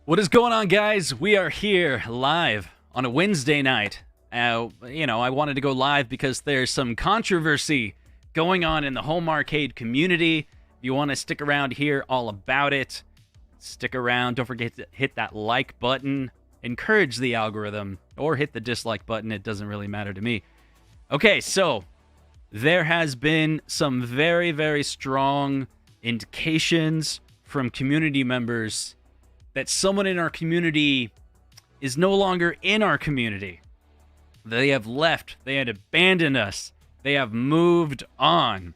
What is going on, guys? We are here live on a Wednesday night. I wanted to go live because there's some controversy going on in the home arcade community. If you want to stick around, hear all about it, stick around. Don't forget to hit that like button. Encourage the algorithm, or hit the dislike button. It doesn't really matter to me. Okay, so there has been some very, very strong indications from community members that someone in our community is no longer in our community. They have left. They had abandoned us. They have moved on.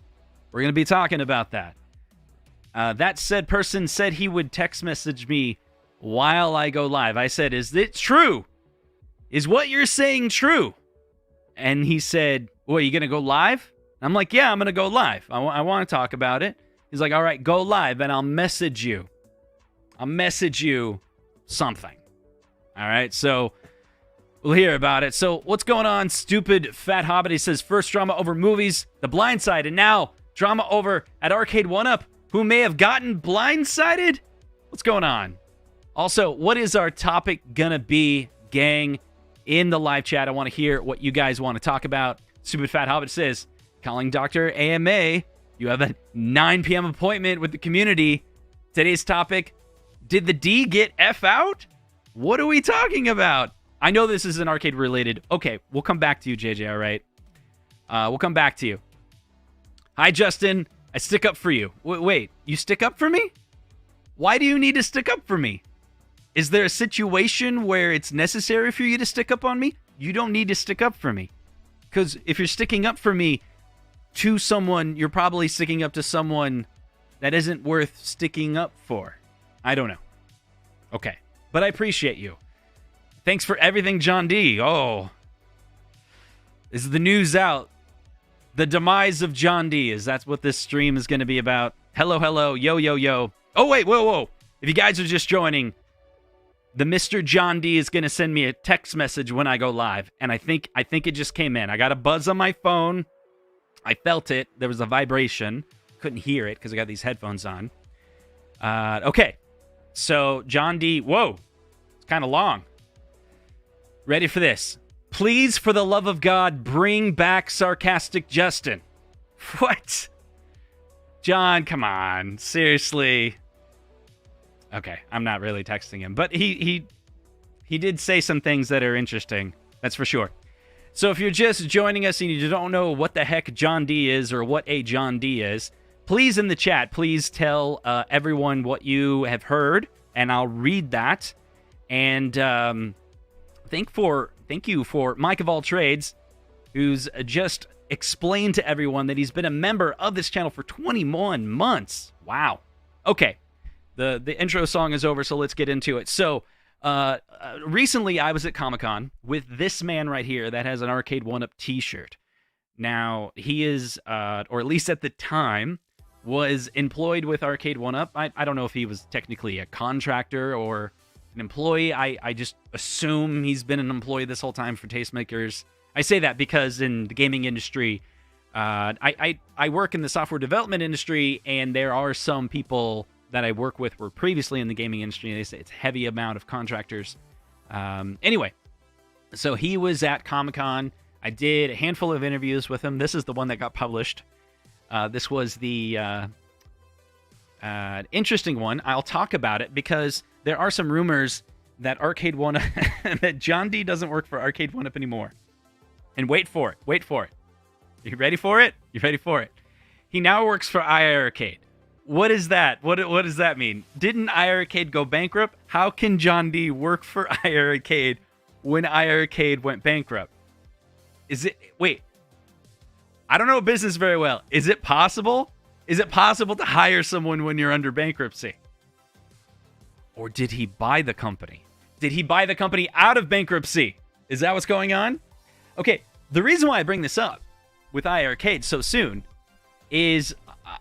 We're going to be talking about that. That said person said he would text message me while I go live. I said, is it true? Is what you're saying true? And he said, well, are you going to go live? I'm like, yeah, I'm going to go live. I want to talk about it. He's like, all right, go live, and I'll message you. I'll message you something. All right, so we'll hear about it. So what's going on, stupid fat hobbit? He says, first drama over movies, The Blind Side, and now drama over at Arcade 1-Up, who may have gotten blindsided? What's going on? Also, what is our topic gonna be, gang? In the live chat, I want to hear what you guys want to talk about. Stupid fat hobbit says, calling Dr. AMA, you have a 9 p.m. appointment with the community. Today's topic, did the D get F out? What are we talking about? I know this is an arcade related. Okay, we'll come back to you, JJ, all right? We'll come back to you. Hi, Justin. I stick up for you. Wait, you stick up for me? Why do you need to stick up for me? Is there a situation where it's necessary for you to stick up on me? You don't need to stick up for me. Because if you're sticking up for me to someone, you're probably sticking up to someone that isn't worth sticking up for. I don't know. Okay. But I appreciate you. Thanks for everything, John D. Oh. Is the news out? The demise of John D. Is that what this stream is going to be about? Hello, hello. Yo, yo, yo. Oh, wait. Whoa, whoa. If you guys are just joining, the Mr. John D is going to send me a text message when I go live. And I think it just came in. I got a buzz on my phone. I felt it. There was a vibration. Couldn't hear it because I got these headphones on. Okay. So, John D. Whoa. It's kind of long. Ready for this. Please, for the love of God, bring back sarcastic Justin. What? John, come on. Seriously. Okay, I'm not really texting him. But he did say some things that are interesting. That's for sure. So if you're just joining us and you don't know what the heck John D is or what a John D is, please in the chat, please tell everyone what you have heard, and I'll read that. And thank you for Mike of All Trades, who's just explained to everyone that he's been a member of this channel for 21 months. Wow. Okay, the intro song is over, so let's get into it. So recently I was at Comic-Con with this man right here that has an Arcade 1-Up t-shirt. Now, he is, or at least at the time, was employed with Arcade 1-Up. I don't know if he was technically a contractor or an employee. I just assume he's been an employee this whole time for Tastemakers. I say that because in the gaming industry, I work in the software development industry, and there are some people that I work with were previously in the gaming industry, and they say it's a heavy amount of contractors. Anyway, so he was at Comic-Con. I did a handful of interviews with him. This is the one that got published. This was the interesting one. I'll talk about it because there are some rumors that Arcade 1-Up that John D doesn't work for Arcade 1-Up anymore. And wait for it. Wait for it. You ready for it? You ready for it? He now works for iircade. What is that? What does that mean? Didn't iircade go bankrupt? How can John D work for iircade when iircade went bankrupt? Is it... Wait. I don't know business very well. Is it possible? Is it possible to hire someone when you're under bankruptcy? Or did he buy the company? Did he buy the company out of bankruptcy? Is that what's going on? Okay, the reason why I bring this up with iircade so soon is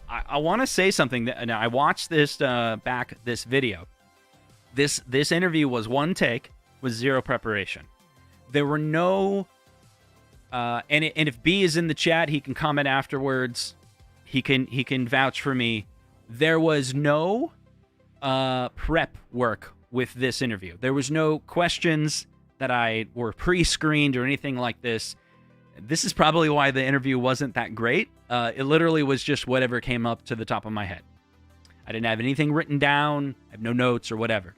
I want to say something. That I watched this this video. This interview was one take with zero preparation. There were no... and if B is in the chat, he can comment afterwards. He can vouch for me. There was no prep work with this interview. There was no questions that I were pre-screened or anything like this. This is probably why the interview wasn't that great. It literally was just whatever came up to the top of my head. I didn't have anything written down. I have no notes or whatever.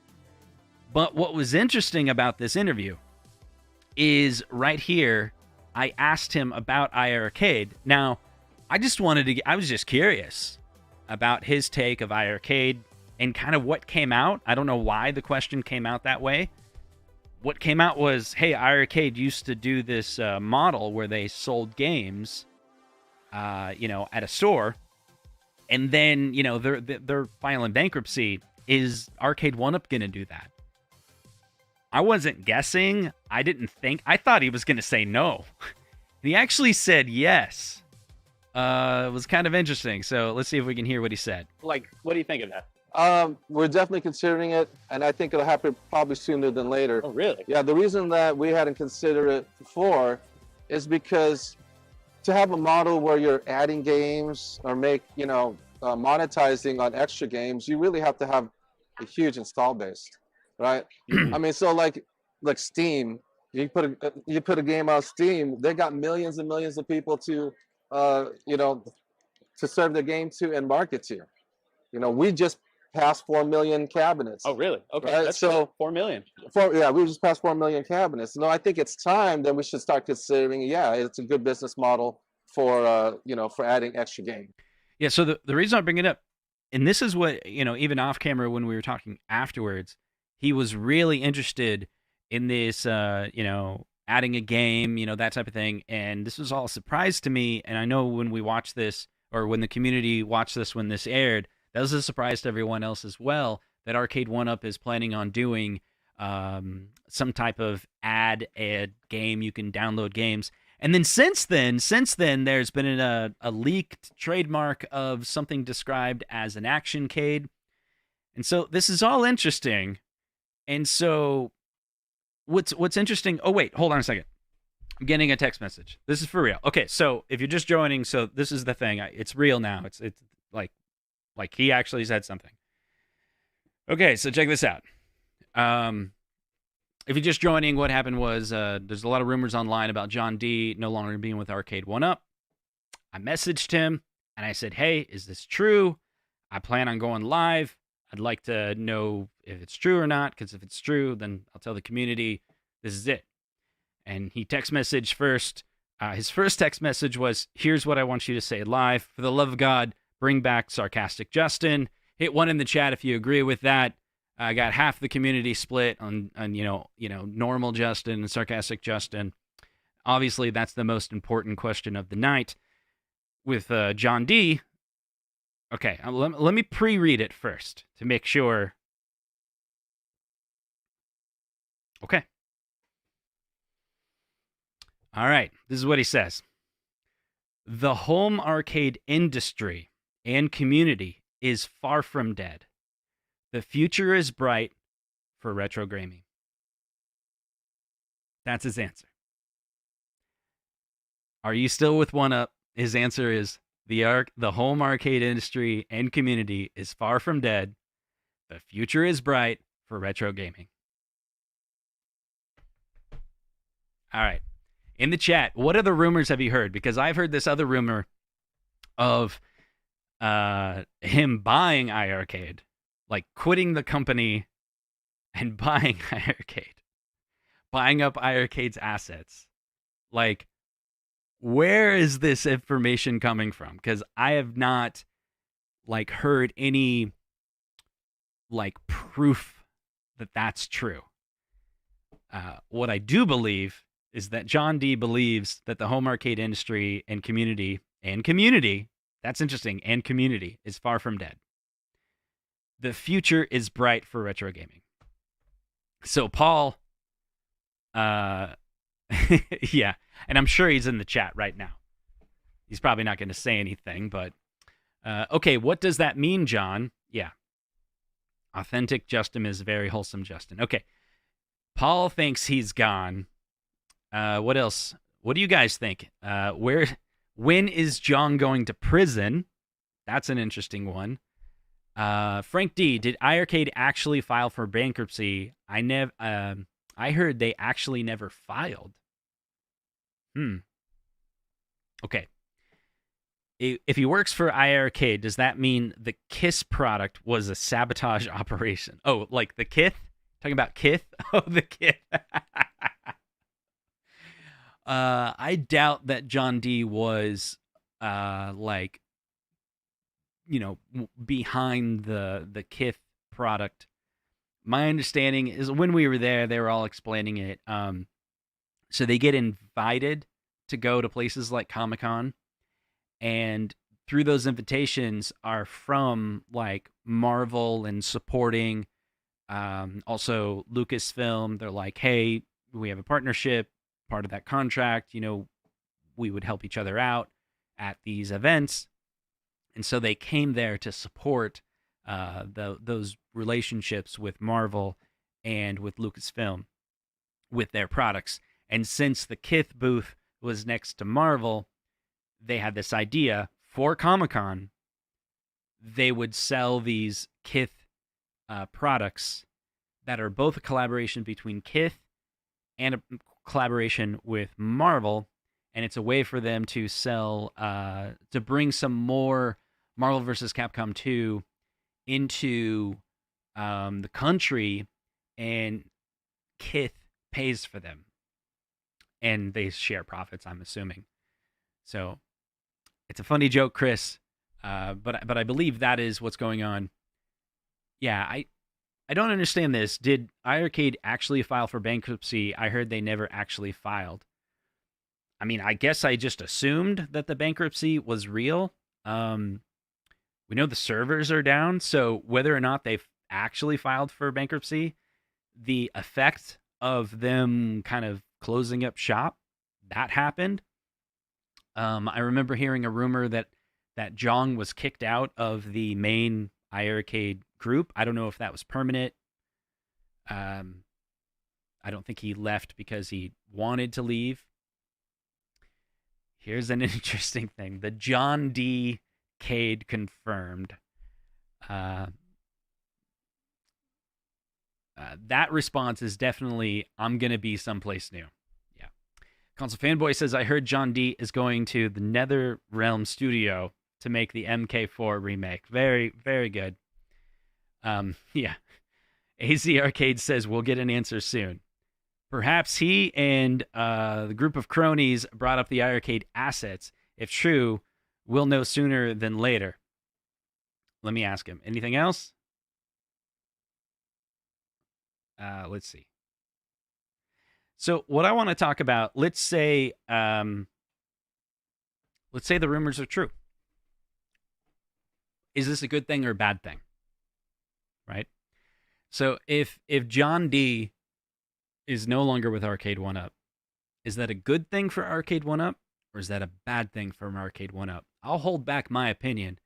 But what was interesting about this interview is right here, I asked him about iircade. Now, I was just curious about his take of iircade and kind of what came out. I don't know why the question came out that way. What came out was, hey, iircade used to do this model where they sold games, at a store, and then, they're filing bankruptcy. Is Arcade 1-Up going to do that? I wasn't guessing. I thought he was going to say no. He actually said yes. It was kind of interesting. So let's see if we can hear what he said. Like, what do you think of that? We're definitely considering it, and I think it'll happen probably sooner than later. Oh, really? Yeah, the reason that we hadn't considered it before is because to have a model where you're adding games or monetizing on extra games, you really have to have a huge install base, right? I mean, so like Steam, you put a game on Steam, they got millions and millions of people to serve their game to and market to. We just passed 4 million cabinets. Oh, really? Okay, right? That's so 4 million. We just passed 4 million cabinets. No, I think it's time that we should start considering. Yeah, it's a good business model for adding extra games. Yeah. So the reason I bring it up, and this is what even off camera when we were talking afterwards, he was really interested in this, adding a game, that type of thing, and this was all a surprise to me. And I know when we watched this, or when the community watched this when this aired, that was a surprise to everyone else as well, that Arcade 1-Up is planning on doing some type of ad game. You can download games. And then since then, there's been a leaked trademark of something described as an actioncade. And so this is all interesting. And so what's interesting... Oh, wait, hold on a second. I'm getting a text message. This is for real. Okay, so if you're just joining, so this is the thing. It's real now. It's like he actually said something. Okay, so check this out. If you're just joining, what happened was there's a lot of rumors online about John D no longer being with Arcade 1-Up. I messaged him, and I said, hey, is this true? I plan on going live. I'd like to know if it's true or not, because if it's true, then I'll tell the community this is it. And he text messaged first. His first text message was, here's what I want you to say live. For the love of God, bring back Sarcastic Justin. Hit 1 in the chat if you agree with that. I got half the community split on normal Justin and Sarcastic Justin. Obviously, that's the most important question of the night. With John D. Okay, let me pre-read it first to make sure. Okay. All right, this is what he says. The home arcade industry and community is far from dead. The future is bright for retro gaming. That's his answer. Are you still with 1-Up? His answer is the home arcade industry and community is far from dead. The future is bright for retro gaming. All right. In the chat, what other rumors have you heard? Because I've heard this other rumor of him buying iircade, like quitting the company and buying iircade, buying up iircade's assets. Like, where is this information coming from? Because I have not heard any proof that that's true. What I do believe is that John D believes that the home arcade industry and community, that's interesting, and community is far from dead. The future is bright for retro gaming. So Paul, yeah, and I'm sure he's in the chat right now. He's probably not going to say anything, but okay, what does that mean, John? Yeah. Authentic Justin is very wholesome Justin. Okay. Paul thinks he's gone. What else? What do you guys think? When is John going to prison? That's an interesting one. Frank D, did iArcade actually file for bankruptcy? I heard they actually never filed. Okay. If he works for iArcade, does that mean the Kiss product was a sabotage operation? Oh, like the Kith? Talking about Kith? Oh, the Kith. I doubt that John D was like, behind the Kith product. My understanding is when we were there, they were all explaining it. So they get invited to go to places like Comic-Con, and through those invitations are from like Marvel and supporting, also Lucasfilm. They're like, hey, we have a partnership. Part of that contract, we would help each other out at these events, and so they came there to support those relationships with Marvel and with Lucasfilm with their products. And since the Kith booth was next to Marvel, they had this idea for Comic-Con. They would sell these Kith products that are both a collaboration between Kith and a collaboration with Marvel, and it's a way for them to sell, to bring some more Marvel vs. Capcom 2 into the country, and Kith pays for them, and they share profits, I'm assuming. So it's a funny joke, Chris, but I believe that is what's going on. Yeah, I don't understand this. Did iArcade actually file for bankruptcy? I heard they never actually filed. I mean, I guess I just assumed that the bankruptcy was real. We know the servers are down, so whether or not they've actually filed for bankruptcy, the effect of them kind of closing up shop, that happened. I remember hearing a rumor that Jong was kicked out of the main iArcade group. I don't know if that was permanent. I don't think he left because he wanted to leave. Here's an interesting thing. The John D. Cade confirmed. That response is definitely, I'm going to be someplace new. Yeah. Console Fanboy says, I heard John D. is going to the Nether Realm studio to make the MK4 remake. Very, very good. Yeah. AZ Arcade says, we'll get an answer soon. Perhaps he and the group of cronies brought up the iArcade assets. If true, we'll know sooner than later. Let me ask him. Anything else? Let's see. So what I want to talk about, let's say the rumors are true. Is this a good thing or a bad thing? Right? So if John D is no longer with Arcade 1-Up, is that a good thing for Arcade 1-Up, or is that a bad thing for Arcade 1-Up? I'll hold back my opinion,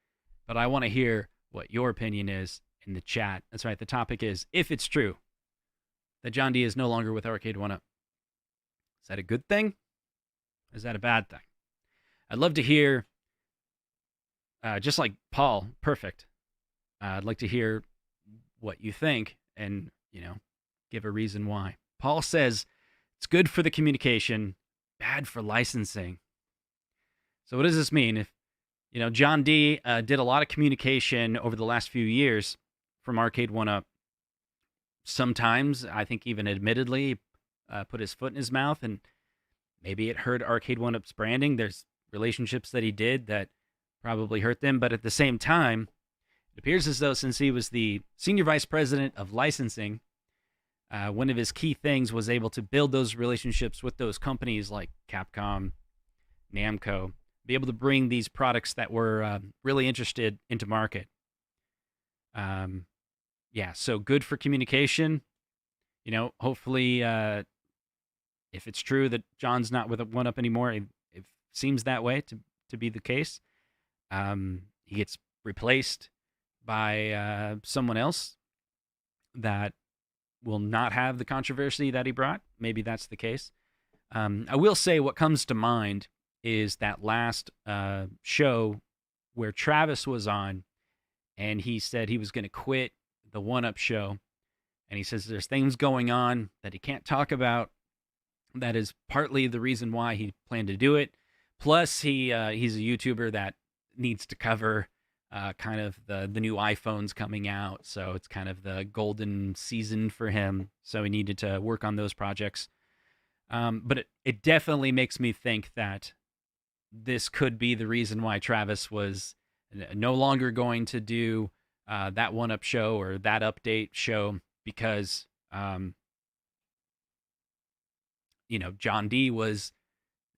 but I want to hear what your opinion is in the chat. That's right. The topic is, if it's true that John D is no longer with Arcade 1-Up, is that a good thing? Or is that a bad thing? I'd love to hear, just like Paul, perfect. I'd like to hear what you think and, give a reason why. Paul says it's good for the communication, bad for licensing. So what does this mean? If, John D did a lot of communication over the last few years from Arcade 1-Up. Sometimes, I think even admittedly, put his foot in his mouth, and maybe it hurt Arcade 1-Up's branding. There's relationships that he did that probably hurt them, but at the same time, it appears as though since he was the senior vice president of licensing, one of his key things was able to build those relationships with those companies like Capcom, Namco, be able to bring these products that were really interested into market. Yeah, so good for communication. Hopefully, if it's true that John's not with 1-Up anymore, it seems that way to be the case. He gets replaced by someone else that will not have the controversy that he brought. Maybe that's the case. I will say what comes to mind is that last show where Travis was on, and he said he was going to quit the One-Up show. And he says there's things going on that he can't talk about. That is partly the reason why he planned to do it. Plus, he's a YouTuber that needs to cover kind of the new iPhones coming out. So it's kind of the golden season for him. So he needed to work on those projects. But it definitely makes me think that this could be the reason why Travis was no longer going to do that One-Up show or that update show, because John D was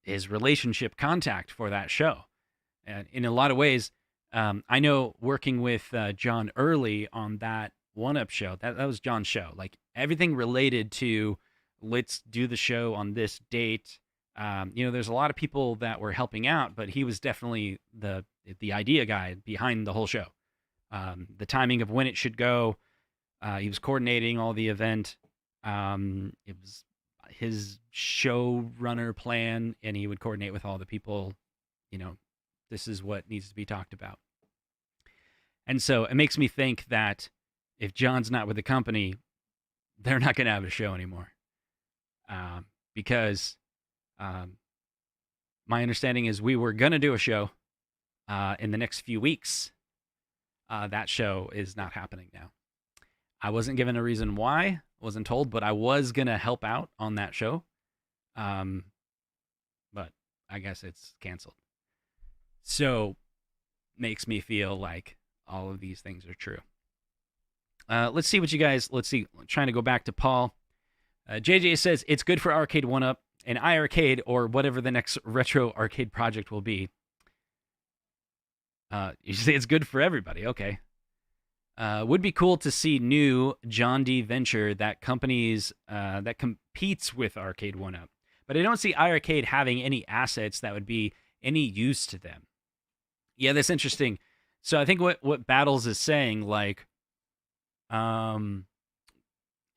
his relationship contact for that show. And in a lot of ways, I know working with John early on that One-Up show, that was John's show. Like, everything related to, let's do the show on this date. There's a lot of people that were helping out, but he was definitely the idea guy behind the whole show. The timing of when it should go, he was coordinating all the event. It was his showrunner plan, and he would coordinate with all the people. This is what needs to be talked about. And so it makes me think that if John's not with the company, they're not going to have a show anymore. Because my understanding is we were going to do a show in the next few weeks. That show is not happening now. I wasn't given a reason why, wasn't told, but I was going to help out on that show. But I guess it's canceled. So makes me feel like all of these things are true. Let's see. Trying to go back to Paul. JJ says it's good for Arcade 1-Up and iircade, or whatever the next RetroRGB project will be. You say it's good for everybody. Okay. Would be cool to see new John D venture that competes with Arcade 1-Up. But I don't see iircade having any assets that would be any use to them. Yeah, that's interesting. So I think what Battles is saying, like, a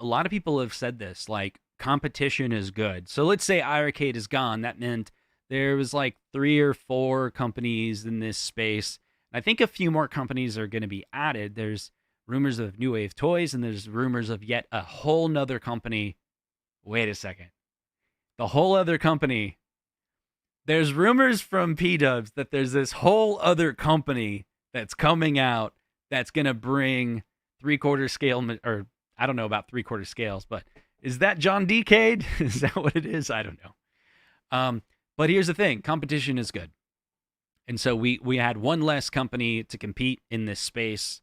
lot of people have said this, like, competition is good. So let's say iircade is gone. That meant there was like 3 or 4 companies in this space. I think a few more companies are going to be added. There's rumors of New Wave Toys, and there's rumors of yet a whole nother company. Wait a second. The whole other company. There's rumors from P-Dubs that there's this whole other company that's coming out that's going to bring 3/4 scale, or I don't know about 3/4 scales, but is that John D-Cade? Is that what it is? I don't know. But here's the thing. Competition is good. And so we had one less company to compete in this space.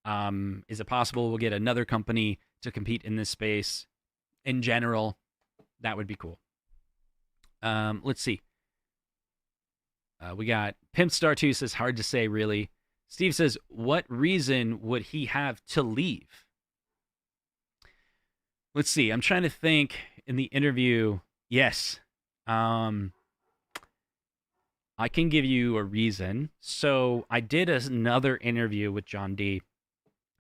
Is it possible we'll get another company to compete in this space in general? That would be cool. Let's see. We got Pimpstar2 says, hard to say, really. Steve says, what reason would he have to leave? Let's see. I'm trying to think in the interview. Yes. I can give you a reason. So I did another interview with John D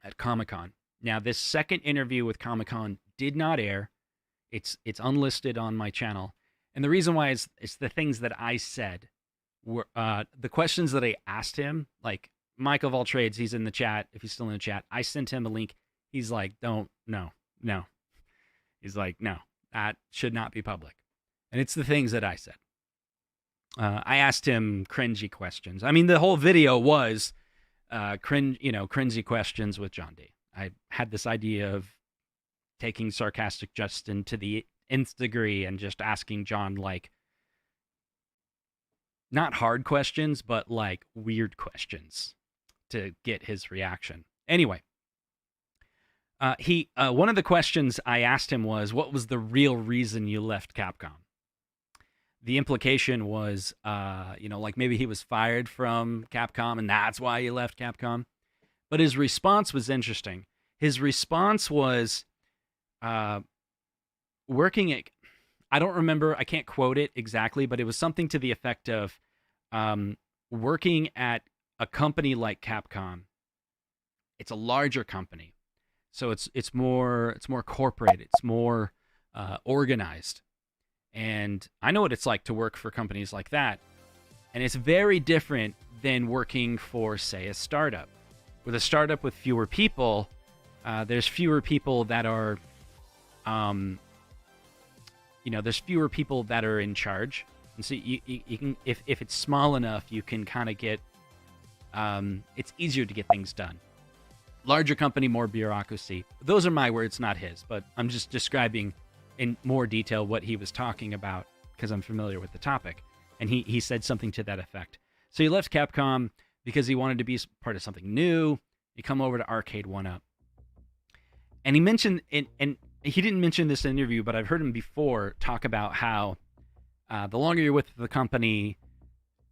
at Comic-Con. Now, this second interview with Comic-Con did not air. It's unlisted on my channel. And the reason why is it's the things that I said. Were the questions that I asked him, like Mike of all trades, he's in the chat. If he's still in the chat, I sent him a link. He's like, no. He's like, no, that should not be public. And it's the things that I said. I asked him cringy questions. I mean, the whole video was cringy questions with John D. I had this idea of taking sarcastic Justin to the nth degree and just asking John, like, not hard questions, but like weird questions to get his reaction. Anyway, one of the questions I asked him was, what was the real reason you left Capcom? The implication was, like maybe he was fired from Capcom and that's why he left Capcom. But his response was interesting. His response was working at, I don't remember, I can't quote it exactly, but it was something to the effect of working at a company like Capcom. It's a larger company. So it's more corporate, it's more organized. And I know what it's like to work for companies like that. And it's very different than working for, say, a startup. with a startup with fewer people, there's fewer people that are, there's fewer people that are in charge. And so you can, if it's small enough, you can kind of get, it's easier to get things done. Larger company, more bureaucracy. Those are my words, not his, but I'm just describing in more detail what he was talking about because I'm familiar with the topic. And he said something to that effect. So he left Capcom because he wanted to be part of something new. He come over to Arcade 1-Up. And he mentioned, and he didn't mention this in an interview, but I've heard him before talk about how the longer you're with the company,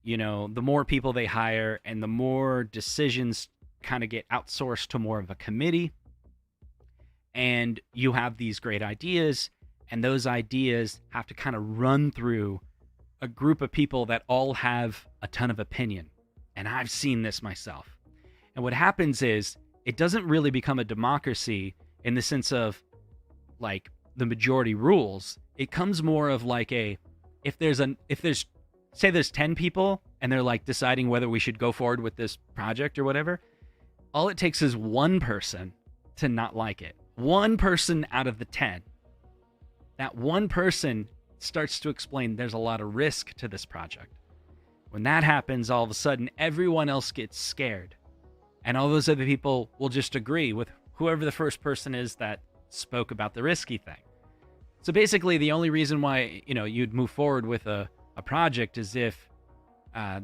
the more people they hire and the more decisions kind of get outsourced to more of a committee. And you have these great ideas, and those ideas have to kind of run through a group of people that all have a ton of opinion. And I've seen this myself. And what happens is it doesn't really become a democracy in the sense of like the majority rules. It comes more of like if there's 10 people and they're like deciding whether we should go forward with this project or whatever, all it takes is one person to not like it. One person out of the 10. That one person starts to explain there's a lot of risk to this project. When that happens, all of a sudden, everyone else gets scared. And all those other people will just agree with whoever the first person is that spoke about the risky thing. So basically, the only reason why, you'd move forward with a project is if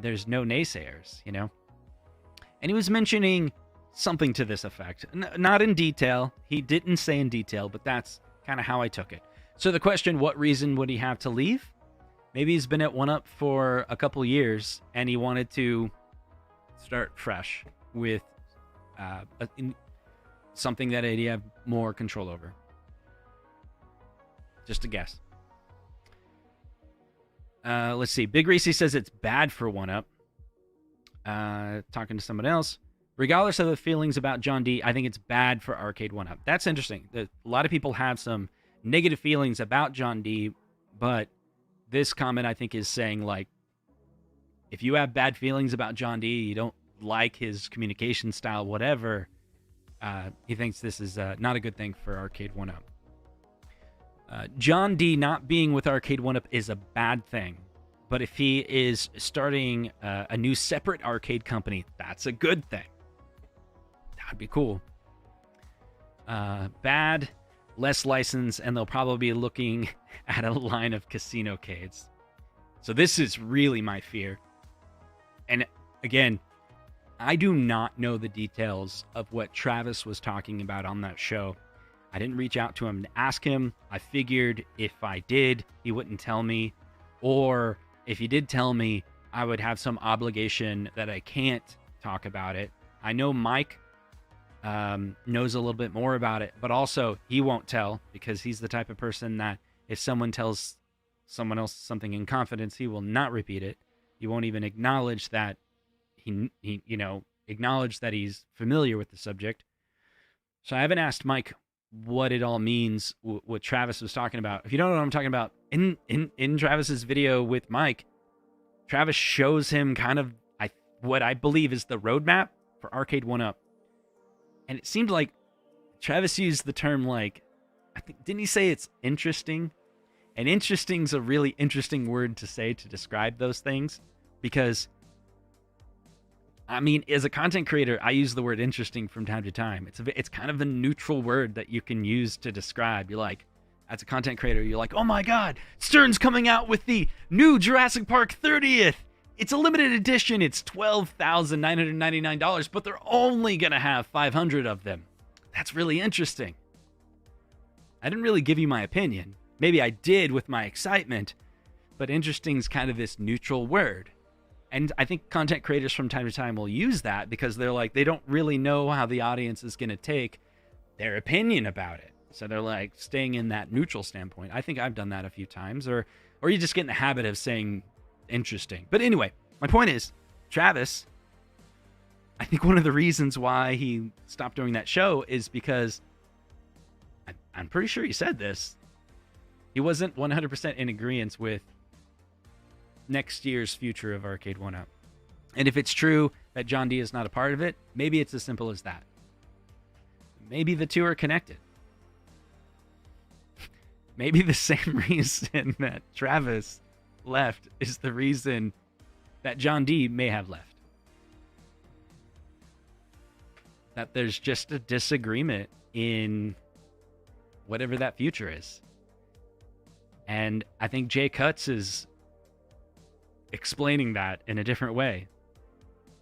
there's no naysayers, And he was mentioning something to this effect. Not in detail. He didn't say in detail, but that's kind of how I took it. So the question, what reason would he have to leave? Maybe he's been at 1-Up for a couple years and he wanted to start fresh with something that he'd have more control over. Just a guess. Let's see. Big Reese says it's bad for 1-Up. Talking to someone else. Regardless of the feelings about John D, I think it's bad for Arcade 1-Up. That's interesting. A lot of people have some negative feelings about John D, but this comment, I think, is saying, like, if you have bad feelings about John D, you don't like his communication style, whatever, he thinks this is not a good thing for Arcade 1-Up. John D not being with Arcade 1-Up is a bad thing. But if he is starting a new separate arcade company, that's a good thing. That'd be cool. Bad, less license, and they'll probably be looking at a line of casino-cades. So this is really my fear. And again, I do not know the details of what Travis was talking about on that show. I didn't reach out to him to ask him. I figured if I did, he wouldn't tell me. Or if he did tell me, I would have some obligation that I can't talk about it. I know Mike knows a little bit more about it, but also he won't tell because he's the type of person that if someone tells someone else something in confidence, he will not repeat it. He won't even acknowledge that acknowledge that he's familiar with the subject. So I haven't asked Mike what it all means, what Travis was talking about. If you don't know what I'm talking about, in Travis's video with Mike, Travis shows him kind of what I believe is the roadmap for Arcade 1-Up. And it seemed like Travis used the term didn't he say it's interesting? And interesting's a really interesting word to say to describe those things because, I mean, as a content creator, I use the word interesting from time to time. It's kind of a neutral word that you can use to describe. You're like, as a content creator, you're like, oh my God, Stern's coming out with the new Jurassic Park 30th. It's a limited edition. It's $12,999, but they're only going to have 500 of them. That's really interesting. I didn't really give you my opinion. Maybe I did with my excitement, but interesting is kind of this neutral word. And I think content creators from time to time will use that because they're like, they don't really know how the audience is going to take their opinion about it. So they're like staying in that neutral standpoint. I think I've done that a few times, or you just get in the habit of saying interesting. But anyway, my point is, Travis, I think one of the reasons why he stopped doing that show is because I'm pretty sure he said this. He wasn't 100% in agreement with next year's future of Arcade 1-Up. And if it's true that John D is not a part of it, maybe it's as simple as that. Maybe the two are connected. Maybe the same reason that Travis left is the reason that John D may have left. That there's just a disagreement in whatever that future is. And I think Jay Cutts is explaining that in a different way.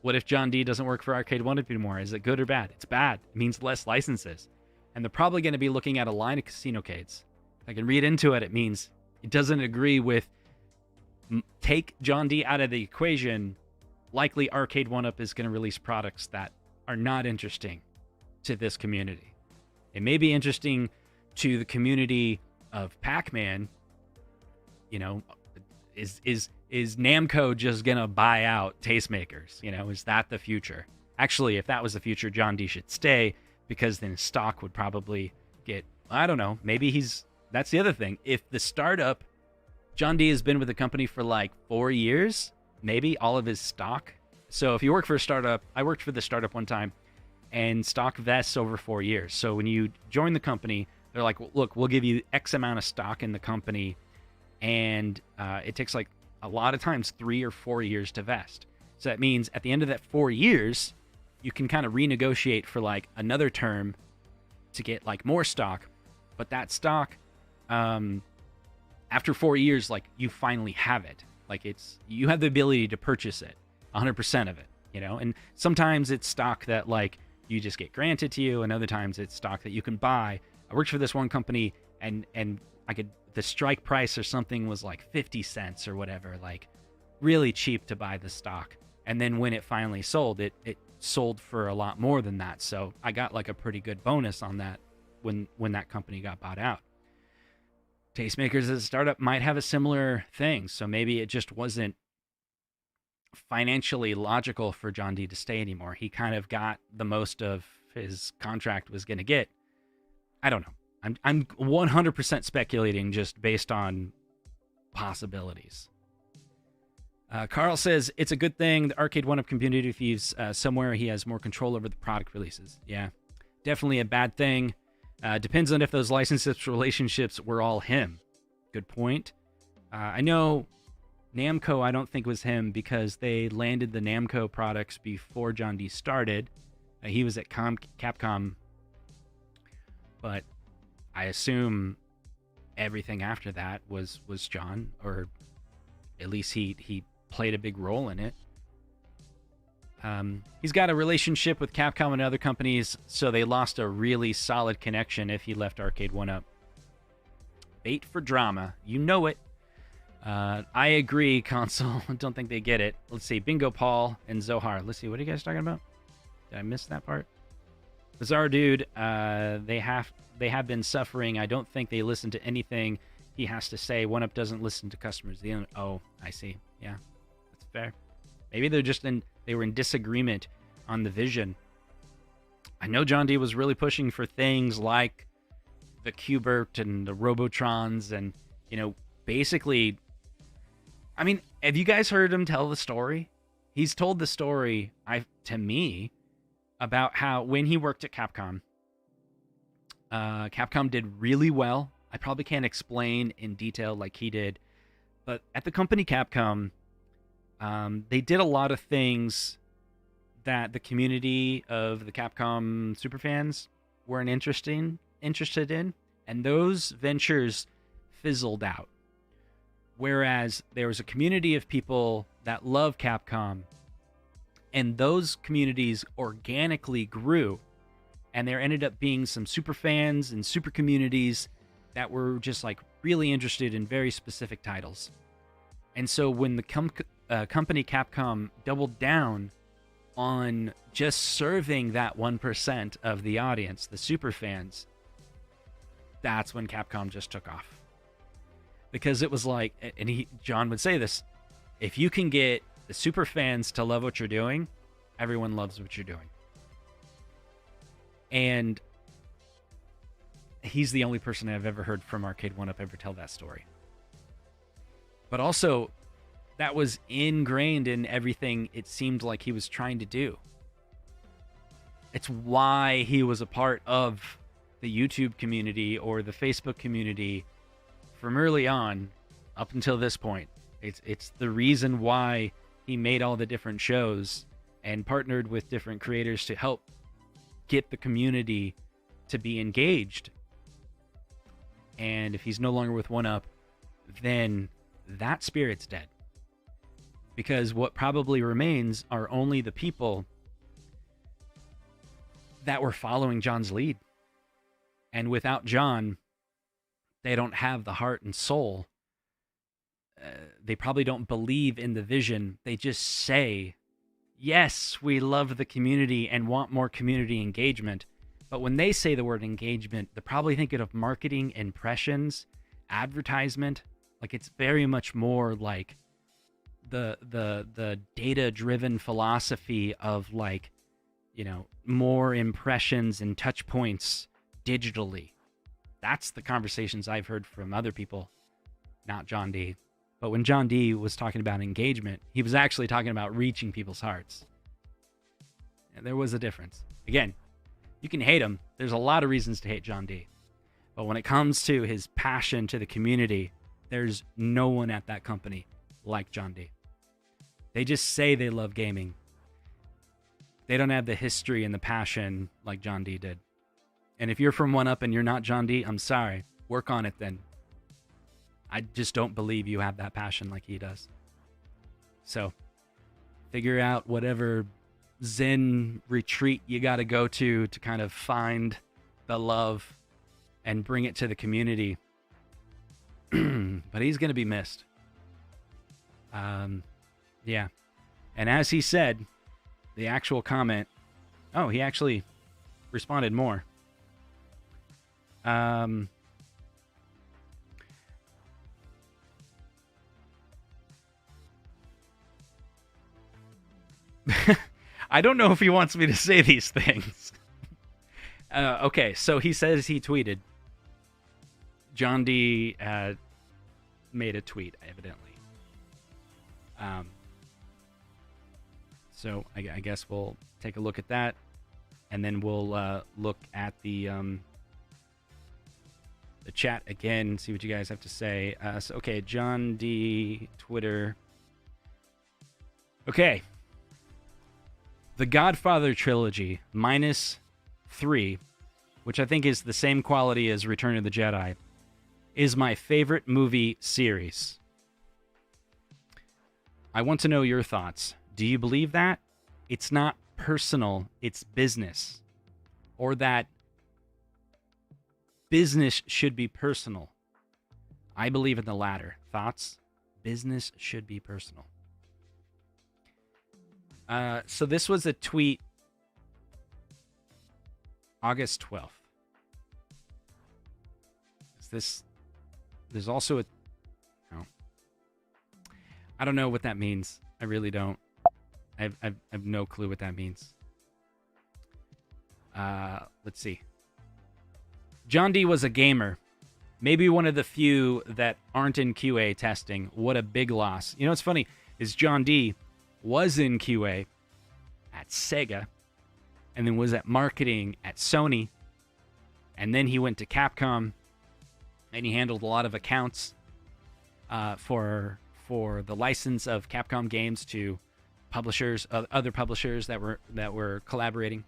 What if John D doesn't work for Arcade One anymore? Is it good or bad? It's bad. It means less licenses. And they're probably going to be looking at a line of casino-cades. If I can read into it, it means it doesn't agree with take John D out of the equation. Likely Arcade One Up is going to release products that are not interesting to this community. It may be interesting to the community of Pac-Man. You know, is Namco just gonna buy out tastemakers? You know, is that the future? Actually, if that was the future, John D should stay, because then stock would probably get, I don't know, maybe that's the other thing. If the startup, John D has been with the company for like 4 years, maybe all of his stock. So if you work for a startup, I worked for the startup one time, and stock vests over 4 years. So when you join the company, they're like, look, we'll give you X amount of stock in the company, and it takes like a lot of times 3 or 4 years to vest. So that means at the end of that 4 years, you can kind of renegotiate for like another term to get like more stock. But that stock, after 4 years, like you finally have it. Like you have the ability to purchase it, 100% of it, you know? And sometimes it's stock that like you just get granted to you, and other times it's stock that you can buy. I worked for this one company, and the strike price or something was like 50 cents or whatever, like really cheap to buy the stock. And then when it finally sold, it sold for a lot more than that. So I got like a pretty good bonus on that when that company got bought out. Tastemakers as a startup might have a similar thing. So maybe it just wasn't financially logical for John D to stay anymore. He kind of got the most of his contract was going to get. I don't know. I'm 100% speculating just based on possibilities. Carl says, it's a good thing the Arcade One Up community feeds somewhere he has more control over the product releases. Yeah, definitely a bad thing. Depends on if those licenses relationships were all him. Good point. I know Namco, I don't think was him, because they landed the Namco products before John D started. He was at Capcom, but I assume everything after that was John, or at least he played a big role in it. He's got a relationship with Capcom and other companies, so they lost a really solid connection if he left Arcade One Up. Bait for drama, you know it. I agree, console. Don't think they get it. Let's see, Bingo Paul and Zohar. Let's see, what are you guys talking about? Did I miss that part? Bizarre Dude, they have been suffering. I don't think they listen to anything he has to say. One Up doesn't listen to customers. Oh, I see. Yeah, that's fair. Maybe they were in disagreement on the vision. I know John D was really pushing for things like the Qbert and the Robotrons, and basically, I mean, have you guys heard him tell the story? He's told the story to me about how when he worked at Capcom, Capcom did really well. I probably can't explain in detail like he did, but at the company Capcom, they did a lot of things that the community of the Capcom superfans weren't interested in, and those ventures fizzled out. Whereas there was a community of people that love Capcom, and those communities organically grew, and there ended up being some super fans and super communities that were just like really interested in very specific titles. And so when the company Capcom doubled down on just serving that 1% of the audience, the super fans, that's when Capcom just took off. Because it was like, and John would say this, if you can get the super fans to love what you're doing, everyone loves what you're doing. And he's the only person I've ever heard from Arcade One Up ever tell that story. But also, that was ingrained in everything it seemed like he was trying to do. It's why he was a part of the YouTube community or the Facebook community from early on up until this point. It's the reason why he made all the different shows and partnered with different creators to help get the community to be engaged. And if he's no longer with 1UP, then that spirit's dead. Because what probably remains are only the people that were following John's lead. And without John, they don't have the heart and soul. They probably don't believe in the vision. They just say, yes, we love the community and want more community engagement. But when they say the word engagement, they're probably thinking of marketing, impressions, advertisement. Like, it's very much more like the data-driven philosophy of, like, you know, more impressions and touch points digitally. That's the conversations I've heard from other people, not John D. But when John D was talking about engagement, he was actually talking about reaching people's hearts. And there was a difference. Again, you can hate him. There's a lot of reasons to hate John D. But when it comes to his passion to the community, there's no one at that company like John D. They just say they love gaming. They don't have the history and the passion like John D did. And if you're from 1UP and you're not John D, I'm sorry. Work on it then. I just don't believe you have that passion like he does. So, figure out whatever Zen retreat you got to go to kind of find the love and bring it to the community. But he's going to be missed. Yeah. And as he said, the actual comment, oh, he actually responded more. I don't know if he wants me to say these things. Okay, so he says he tweeted. John D made a tweet, evidently. So I guess we'll take a look at that, and then we'll look at the chat again, see what you guys have to say. So, okay, John D. Twitter. Okay. The Godfather trilogy, -3, which I think is the same quality as Return of the Jedi, is my favorite movie series. I want to know your thoughts. Do you believe that? It's not personal, it's business. Or that business should be personal. I believe in the latter. Thoughts? Business should be personal. So this was a tweet August 12th. There's also a... Oh. I don't know what that means. I really don't. I have no clue what that means. Let's see. John D was a gamer. Maybe one of the few that aren't in QA testing. What a big loss. You know what's funny is John D was in QA at Sega, and then was at marketing at Sony, and then he went to Capcom, and he handled a lot of accounts for the license of Capcom games to publishers, other publishers that were collaborating,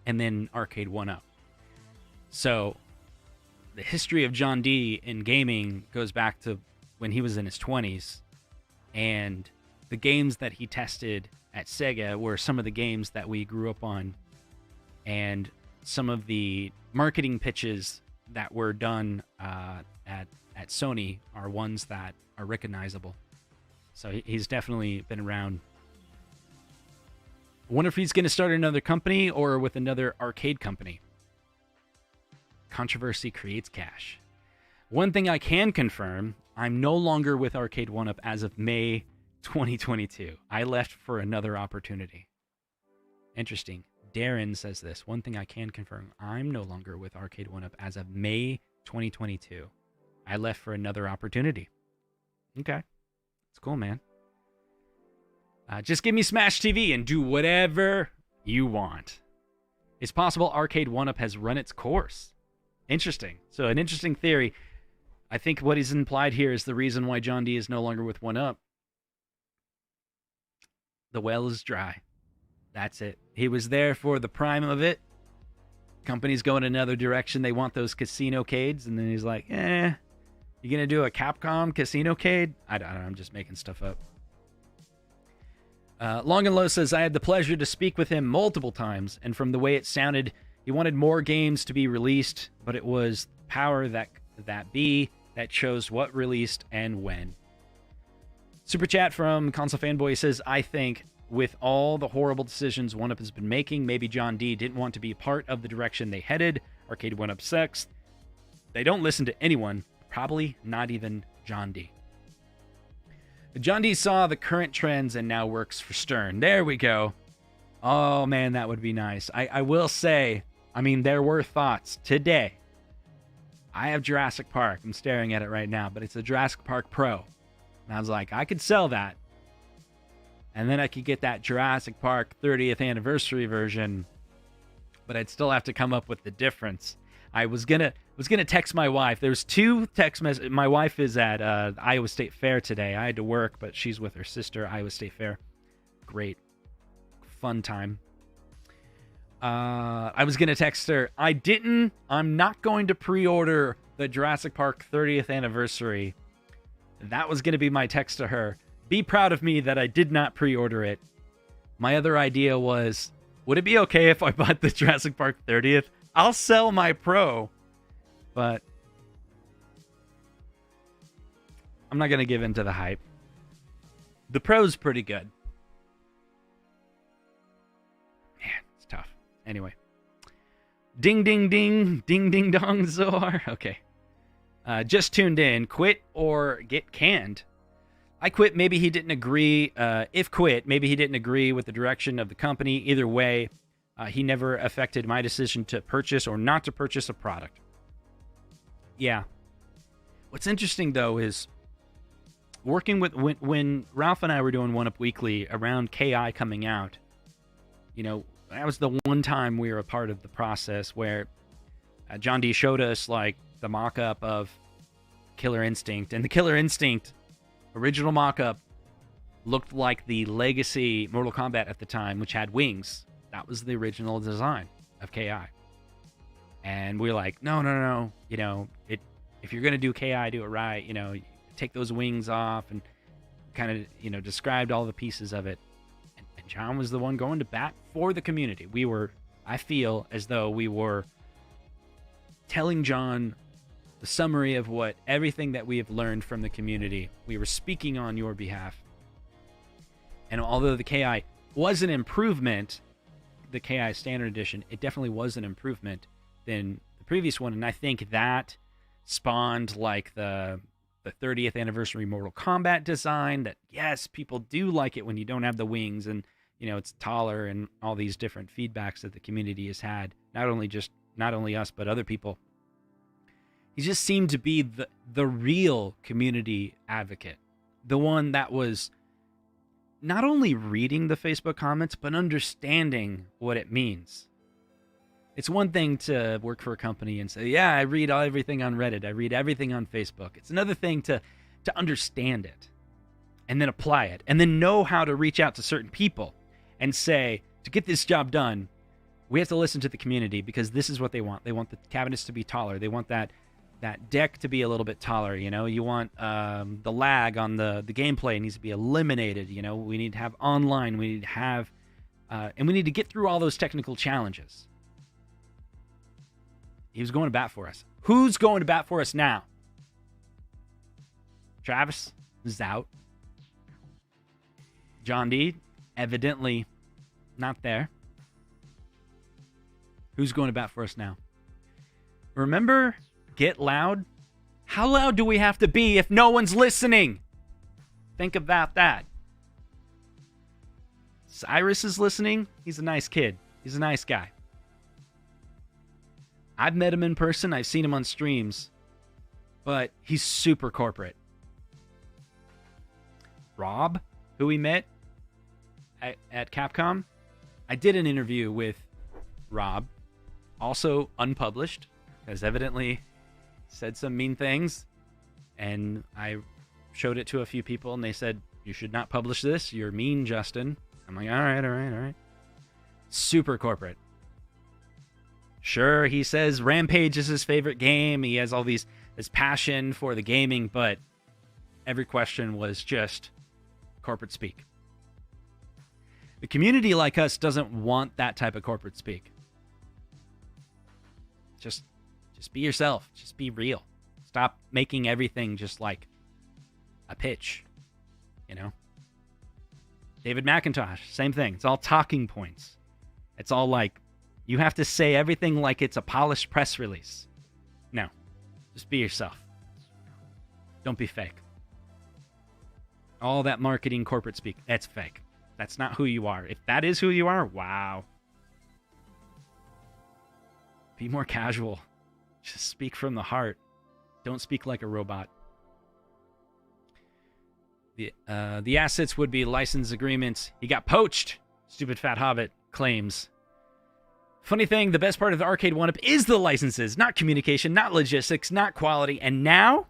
and then Arcade 1UP. So the history of John D in gaming goes back to when he was in his 20s, and the games that he tested at Sega were some of the games that we grew up on, and some of the marketing pitches that were done at Sony are ones that are recognizable. So he's definitely been around. I wonder if he's going to start another company or with another arcade company. Controversy creates cash. One thing I can confirm, I'm no longer with Arcade 1UP as of May 2022. I left for another opportunity. Interesting. Darren says this. One thing I can confirm, I'm no longer with Arcade 1UP as of May 2022. I left for another opportunity. Okay. It's cool, man. Just give me Smash TV and do whatever you want. It's possible Arcade 1-Up has run its course. Interesting. So an interesting theory. I think what is implied here is the reason why John D is no longer with 1-Up. The well is dry. That's it. He was there for the prime of it. Company's going another direction. They want those casino-cades. And then he's like, you going to do a Capcom casino-cade? I don't know. I'm just making stuff up. Long and Low says, I had the pleasure to speak with him multiple times, and from the way it sounded, he wanted more games to be released, but it was power that be that chose what released and when. Super chat from Console Fanboy says, I think with all the horrible decisions 1-Up has been making, maybe John D didn't want to be part of the direction they headed. Arcade 1-Up sucks. They don't listen to anyone, probably not even John D. John D saw the current trends and now works for Stern. There we go. Oh, man, that would be nice. I will say, I mean, there were thoughts today. I have Jurassic Park. I'm staring at it right now, but it's a Jurassic Park Pro. And I was like, I could sell that. And then I could get that Jurassic Park 30th anniversary version, but I'd still have to come up with the difference. I was gonna text my wife. There's two text messages. My wife is at Iowa State Fair today. I had to work, but she's with her sister, Iowa State Fair. Great. Fun time. I was gonna text her. I'm not going to pre-order the Jurassic Park 30th anniversary. That was gonna be my text to her. Be proud of me that I did not pre-order it. My other idea was, would it be okay if I bought the Jurassic Park 30th? I'll sell my Pro, but I'm not going to give in to the hype. The Pro's pretty good. Man, it's tough. Anyway. Ding, ding, ding. Ding, ding, dong, Zohar. Okay. Just tuned in. Quit or get canned. I quit. Maybe he didn't agree. If quit, maybe he didn't agree with the direction of the company. Either way, he never affected my decision to purchase or not to purchase a product. Yeah. What's interesting, though, is working with... When Ralph and I were doing 1-Up Weekly around KI coming out, you know, that was the one time we were a part of the process where John D showed us, like, the mock-up of Killer Instinct. And the Killer Instinct original mock-up looked like the legacy Mortal Kombat at the time, which had wings. That was the original design of KI. And we're like, no. You know, if you're going to do KI, do it right. You know, take those wings off, and kind of, you know, described all the pieces of it. And John was the one going to bat for the community. I feel as though we were telling John the summary of everything that we have learned from the community. We were speaking on your behalf. And although the KI was an improvement, the KI Standard Edition, it definitely was an improvement than the previous one. And I think that spawned like the 30th anniversary Mortal Kombat design, that yes, people do like it when you don't have the wings, and you know, it's taller, and all these different feedbacks that the community has had. Not only us, but other people. He just seemed to be the real community advocate. The one that was not only reading the Facebook comments, but understanding what it means. It's one thing to work for a company and say, yeah, I read everything on Reddit. I read everything on Facebook. It's another thing to understand it and then apply it and then know how to reach out to certain people and say, to get this job done, we have to listen to the community because this is what they want. They want the cabinets to be taller. They want that deck to be a little bit taller. You know, you want the lag on the gameplay needs to be eliminated. You know, we need to have online. We need to have, and we need to get through all those technical challenges. He was going to bat for us. Who's going to bat for us now? Travis is out. John D, evidently not there. Who's going to bat for us now? Remember, get loud? How loud do we have to be if no one's listening? Think about that. Cyrus is listening. He's a nice kid. He's a nice guy. I've met him in person. I've seen him on streams. But he's super corporate. Rob, who we met at Capcom. I did an interview with Rob, also unpublished, because evidently said some mean things, and I showed it to a few people, and they said, you should not publish this. You're mean, Justin. I'm like, all right. Super corporate. Sure, he says Rampage is his favorite game. He has all this passion for the gaming, but every question was just corporate speak. The community like us doesn't want that type of corporate speak. Just be yourself. Just be real. Stop making everything just like a pitch, you know? David McIntosh, same thing. It's all talking points. It's all like, you have to say everything like it's a polished press release. No, just be yourself. Don't be fake. All that marketing corporate speak, that's fake. That's not who you are. If that is who you are, wow. Be more casual. Just speak from the heart. Don't speak like a robot. The assets would be license agreements. He got poached. Stupid fat hobbit claims. Funny thing, the best part of the arcade one-up is the licenses, not communication, not logistics, not quality. And now,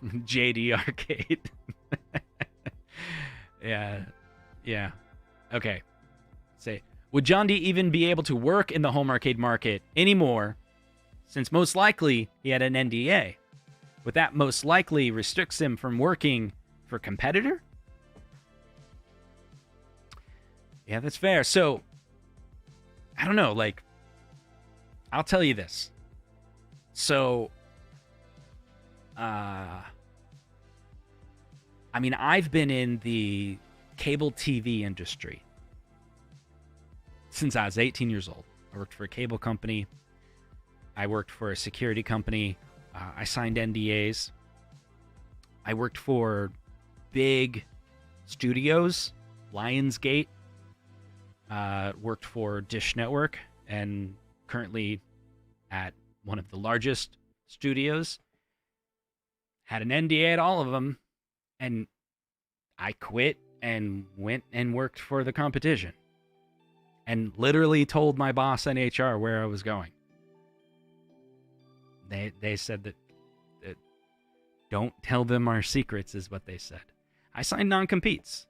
JD Arcade. Yeah. Okay. Say, would John D even be able to work in the home arcade market anymore, since most likely he had an NDA? With that, most likely restricts him from working for competitor? Yeah, that's fair. So, I don't know, like, I'll tell you this. So, I mean, I've been in the cable TV industry since I was 18 years old. I worked for a cable company. I worked for a security company. I signed NDAs. I worked for big studios, Lionsgate. Worked for Dish Network, and currently at one of the largest studios. Had an NDA at all of them, and I quit and went and worked for the competition. And literally told my boss in HR where I was going. They said that don't tell them our secrets is what they said. I signed non-competes.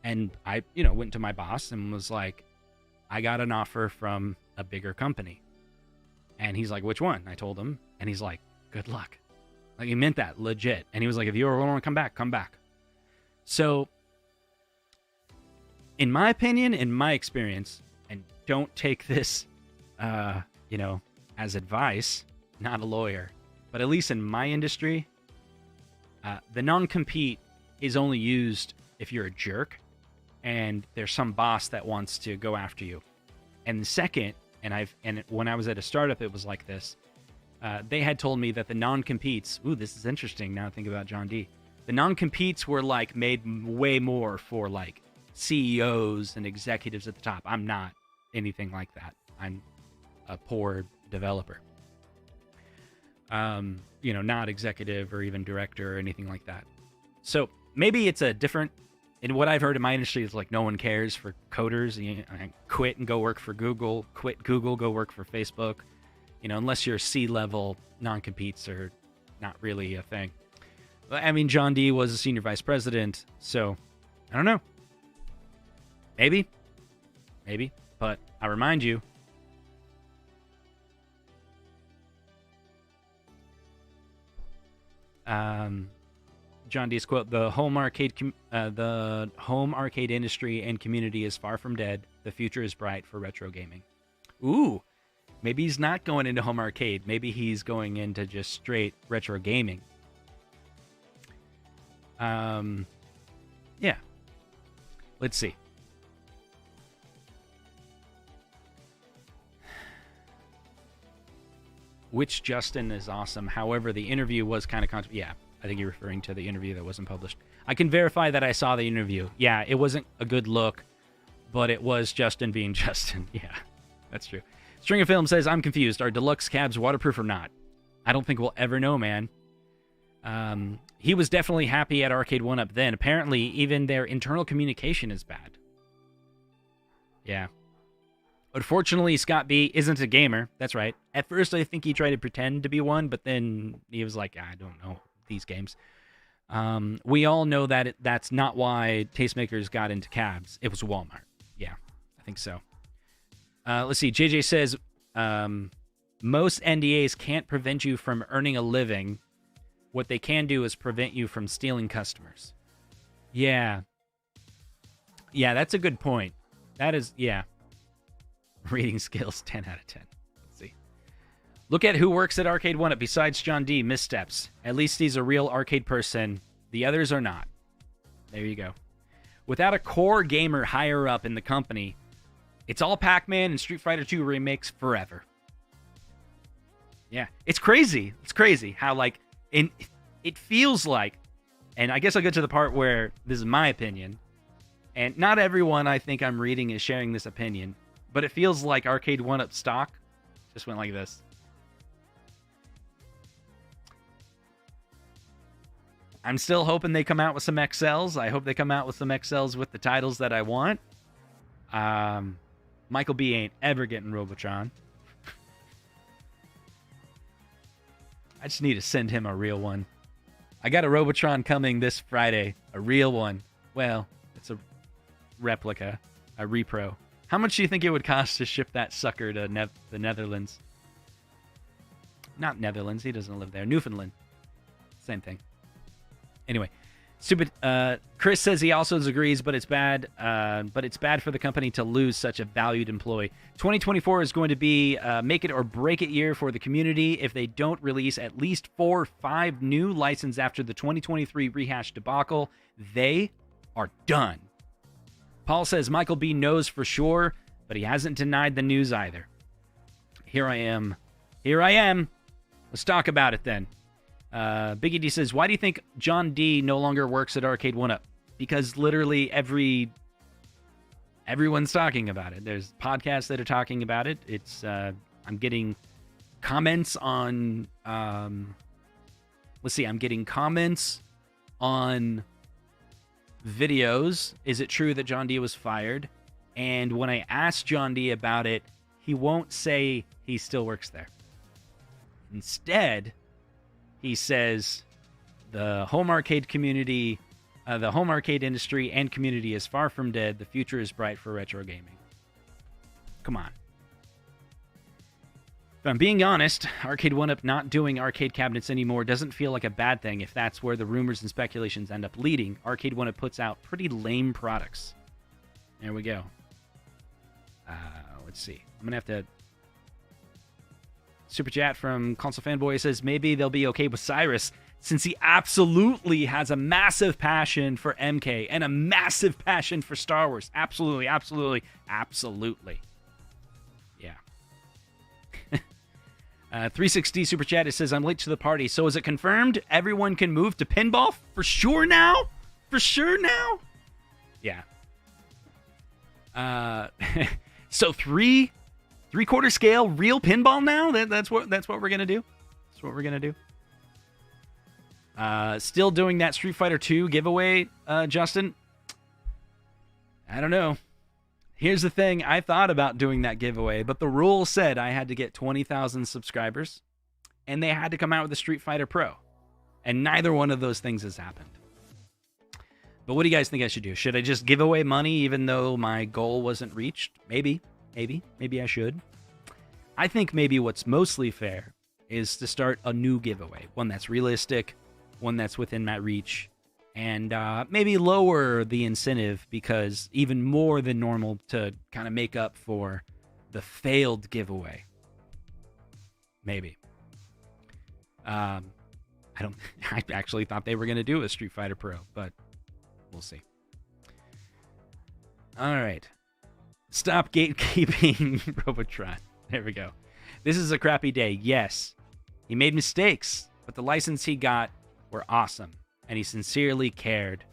And I, went to my boss and was like, I got an offer from a bigger company. And he's like, which one? I told him. And he's like, good luck. Like, he meant that legit. And he was like, if you ever want to come back, come back. So, in my opinion, in my experience, and don't take this, as advice, not a lawyer, but at least in my industry, the non-compete is only used if you're a jerk and there's some boss that wants to go after you. And the second, when I was at a startup, it was like this. They had told me that the non-competes, this is interesting now I think about John D. The non-competes were like made way more for like CEOs and executives at the top. I'm not anything like that. I'm a poor developer. Not executive or even director or anything like that. So maybe it's a different, and what I've heard in my industry is like no one cares for coders. You quit and go work for Google, quit Google, go work for Facebook. Unless you're C-level, non-competes are not really a thing. I mean, John D was a senior vice president, so I don't know. Maybe. But I remind you, John D's quote, the home arcade industry and community is far from dead. The future is bright for retro gaming. Ooh, maybe he's not going into home arcade. Maybe he's going into just straight retro gaming. Yeah. Let's see. Which Justin is awesome. However, the interview was kind of yeah, I think you're referring to the interview that wasn't published. I can verify that I saw the interview. Yeah, it wasn't a good look, but it was Justin being Justin. Yeah, that's true. String of Film says, I'm confused. Are deluxe cabs waterproof or not? I don't think we'll ever know, man. He was definitely happy at Arcade 1-Up then. Apparently, even their internal communication is bad. Yeah. Unfortunately, Scott B isn't a gamer. That's right. At first, I think he tried to pretend to be one, but then he was like, I don't know these games. We all know that that's not why Tastemakers got into cabs. It was Walmart. Yeah, I think so. Let's see. JJ says, most NDAs can't prevent you from earning a living. What they can do is prevent you from stealing customers. Yeah. Yeah, that's a good point. That is, yeah. Reading skills, 10 out of 10. Let's see. Look at who works at Arcade 1-Up besides John D. Missteps. At least he's a real arcade person. The others are not. There you go. Without a core gamer higher up in the company, it's all Pac-Man and Street Fighter 2 remakes forever. Yeah, it's crazy. It's crazy how, like, it feels like, and I guess I'll get to the part where this is my opinion, and not everyone I think I'm reading is sharing this opinion, but it feels like Arcade 1-Up stock just went like this. I'm still hoping they come out with some XLs. I hope they come out with some XLs with the titles that I want. Michael B ain't ever getting Robotron. I just need to send him a real one. I got a Robotron coming this Friday. A real one. Well, it's a replica. A repro. How much do you think it would cost to ship that sucker to the Netherlands? Not Netherlands. He doesn't live there. Newfoundland. Same thing. Anyway. Stupid. Chris says he also agrees, but it's bad. But it's bad for the company to lose such a valued employee. 2024 is going to be make it or break it year for the community if they don't release at least 4 or 5 new licenses after the 2023 rehash debacle. They are done. Paul says Michael B knows for sure, but he hasn't denied the news either. Here I am. Let's talk about it then. Biggie D says, why do you think John D no longer works at Arcade 1-Up? Because literally everyone's talking about it. There's podcasts that are talking about it. It's I'm getting comments on I'm getting comments on videos. Is it true that John D was fired? And when I asked John D about it, he won't say he still works there. Instead, he says the home arcade community, the home arcade industry and community is far from dead. The future is bright for retro gaming. Come on. If I'm being honest, Arcade 1-Up not doing arcade cabinets anymore doesn't feel like a bad thing if that's where the rumors and speculations end up leading. Arcade 1-Up puts out pretty lame products. There we go. Let's see. I'm going to have to... Super chat from Console Fanboy says, maybe they'll be okay with Cyrus since he absolutely has a massive passion for MK and a massive passion for Star Wars. Absolutely, absolutely, absolutely. Yeah. 360 Super Chat, it says, I'm late to the party. So is it confirmed everyone can move to pinball for sure now? For sure now? Yeah. So 3/4 scale real pinball now? That's what we're gonna do. That's what we're gonna do. Still doing that Street Fighter 2 giveaway, Justin. I don't know. Here's the thing. I thought about doing that giveaway, but the rule said I had to get 20,000 subscribers, and they had to come out with a Street Fighter Pro, and neither one of those things has happened. But what do you guys think I should do? Should I just give away money even though my goal wasn't reached? Maybe I should. I think maybe what's mostly fair is to start a new giveaway. One that's realistic, one that's within my reach, and maybe lower the incentive because even more than normal to kind of make up for the failed giveaway. Maybe. I actually thought they were going to do a Street Fighter Pro, but we'll see. All right. Stop gatekeeping Robotron. There we go. This is a crappy day. Yes. He made mistakes, but the license he got were awesome, and he sincerely cared.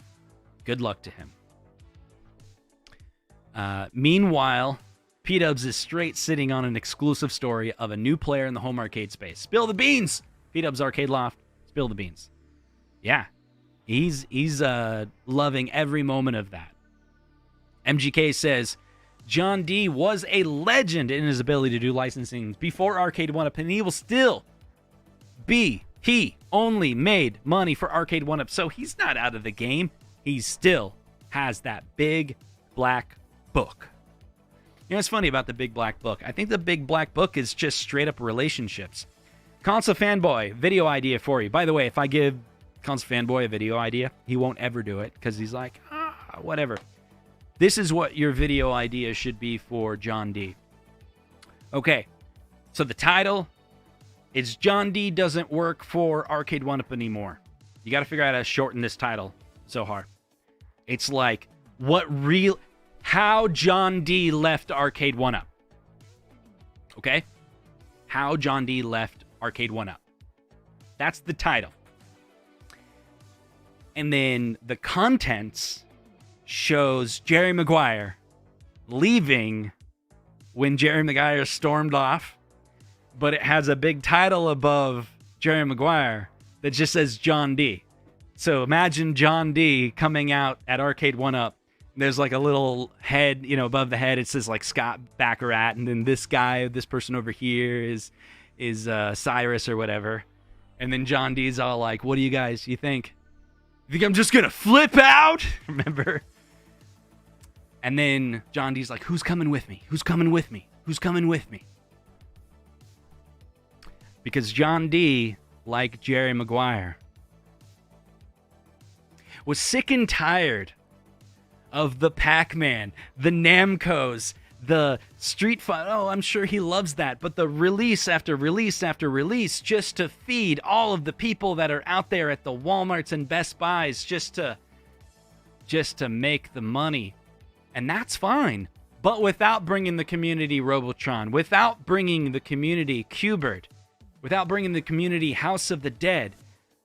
Good luck to him. Meanwhile, P-Dubs is straight sitting on an exclusive story of a new player in the home arcade space. Spill the beans! P-Dubs Arcade Loft. Spill the beans. Yeah, he's loving every moment of that. MGK says, John D was a legend in his ability to do licensing before Arcade 1-Up, and he will still be. He only made money for Arcade 1-Up, so he's not out of the game. He still has that big black book. You know what's funny about the big black book? I think the big black book is just straight up relationships. Console Fanboy, video idea for you. By the way, if I give Console Fanboy a video idea, he won't ever do it because he's like, whatever. This is what your video idea should be for John D. Okay, so the title is John D doesn't work for Arcade 1-Up anymore. You got to figure out how to shorten this title, Zohar. It's like, how John D left Arcade 1-Up. Okay? How John D left Arcade 1-Up. That's the title. And then the contents shows Jerry Maguire leaving when Jerry Maguire stormed off, but it has a big title above Jerry Maguire that just says John D. So imagine John D coming out at Arcade 1-Up. There's like a little head, above the head. It says like Scott Baccarat, and then this person over here is Cyrus or whatever. And then John D's all like, "What do you guys? You think I'm just gonna flip out?" Remember? And then John D's like, "Who's coming with me? Who's coming with me? Who's coming with me?" Because John D, like Jerry Maguire, was sick and tired of the Pac-Man, the Namcos, the Street Fighter. Oh, I'm sure he loves that. But the release after release after release just to feed all of the people that are out there at the Walmarts and Best Buys just to make the money. And that's fine. But without bringing the community Robotron, without bringing the community Qbert, without bringing the community House of the Dead,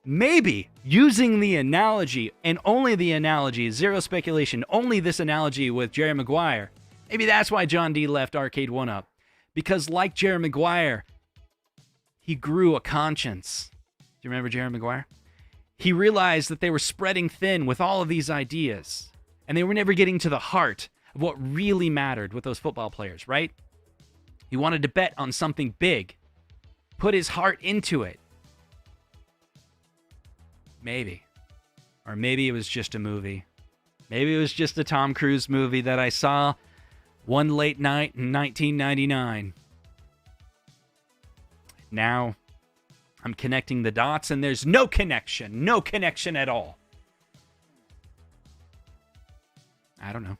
maybe using the analogy, and only the analogy, zero speculation, only this analogy with Jerry Maguire, maybe that's why John D left Arcade 1-Up. Because like Jerry Maguire, he grew a conscience. Do you remember Jerry Maguire? He realized that they were spreading thin with all of these ideas, and they were never getting to the heart of what really mattered with those football players, right? He wanted to bet on something big, put his heart into it. Maybe. Or maybe it was just a movie. Maybe it was just a Tom Cruise movie that I saw one late night in 1999. Now, I'm connecting the dots, and there's no connection. No connection at all. I don't know.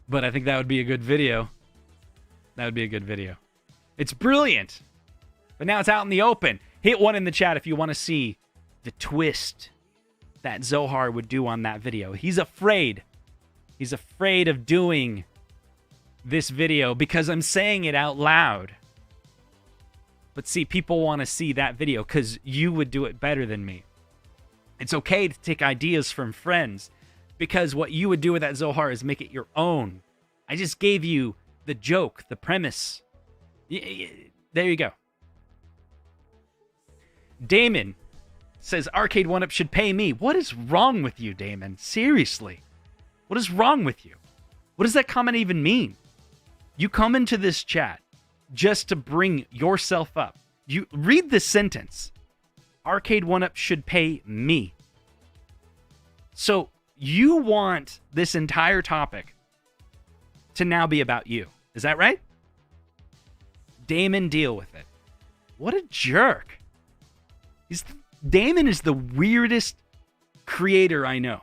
But I think that would be a good video. That would be a good video. It's brilliant. But now it's out in the open. Hit one in the chat if you want to see the twist that Zohar would do on that video. He's afraid. He's afraid of doing this video because I'm saying it out loud. But see, people want to see that video because you would do it better than me. It's okay to take ideas from friends because what you would do with that Zohar is make it your own. I just gave you the joke, the premise. There you go. Damon says Arcade 1-Up should pay me. What is wrong with you, Damon? Seriously. What is wrong with you? What does that comment even mean? You come into this chat just to bring yourself up. You read this sentence. Arcade 1-Up should pay me. So you want this entire topic to now be about you. Is that right? Damon, deal with it. What a jerk. Damon is the weirdest creator I know.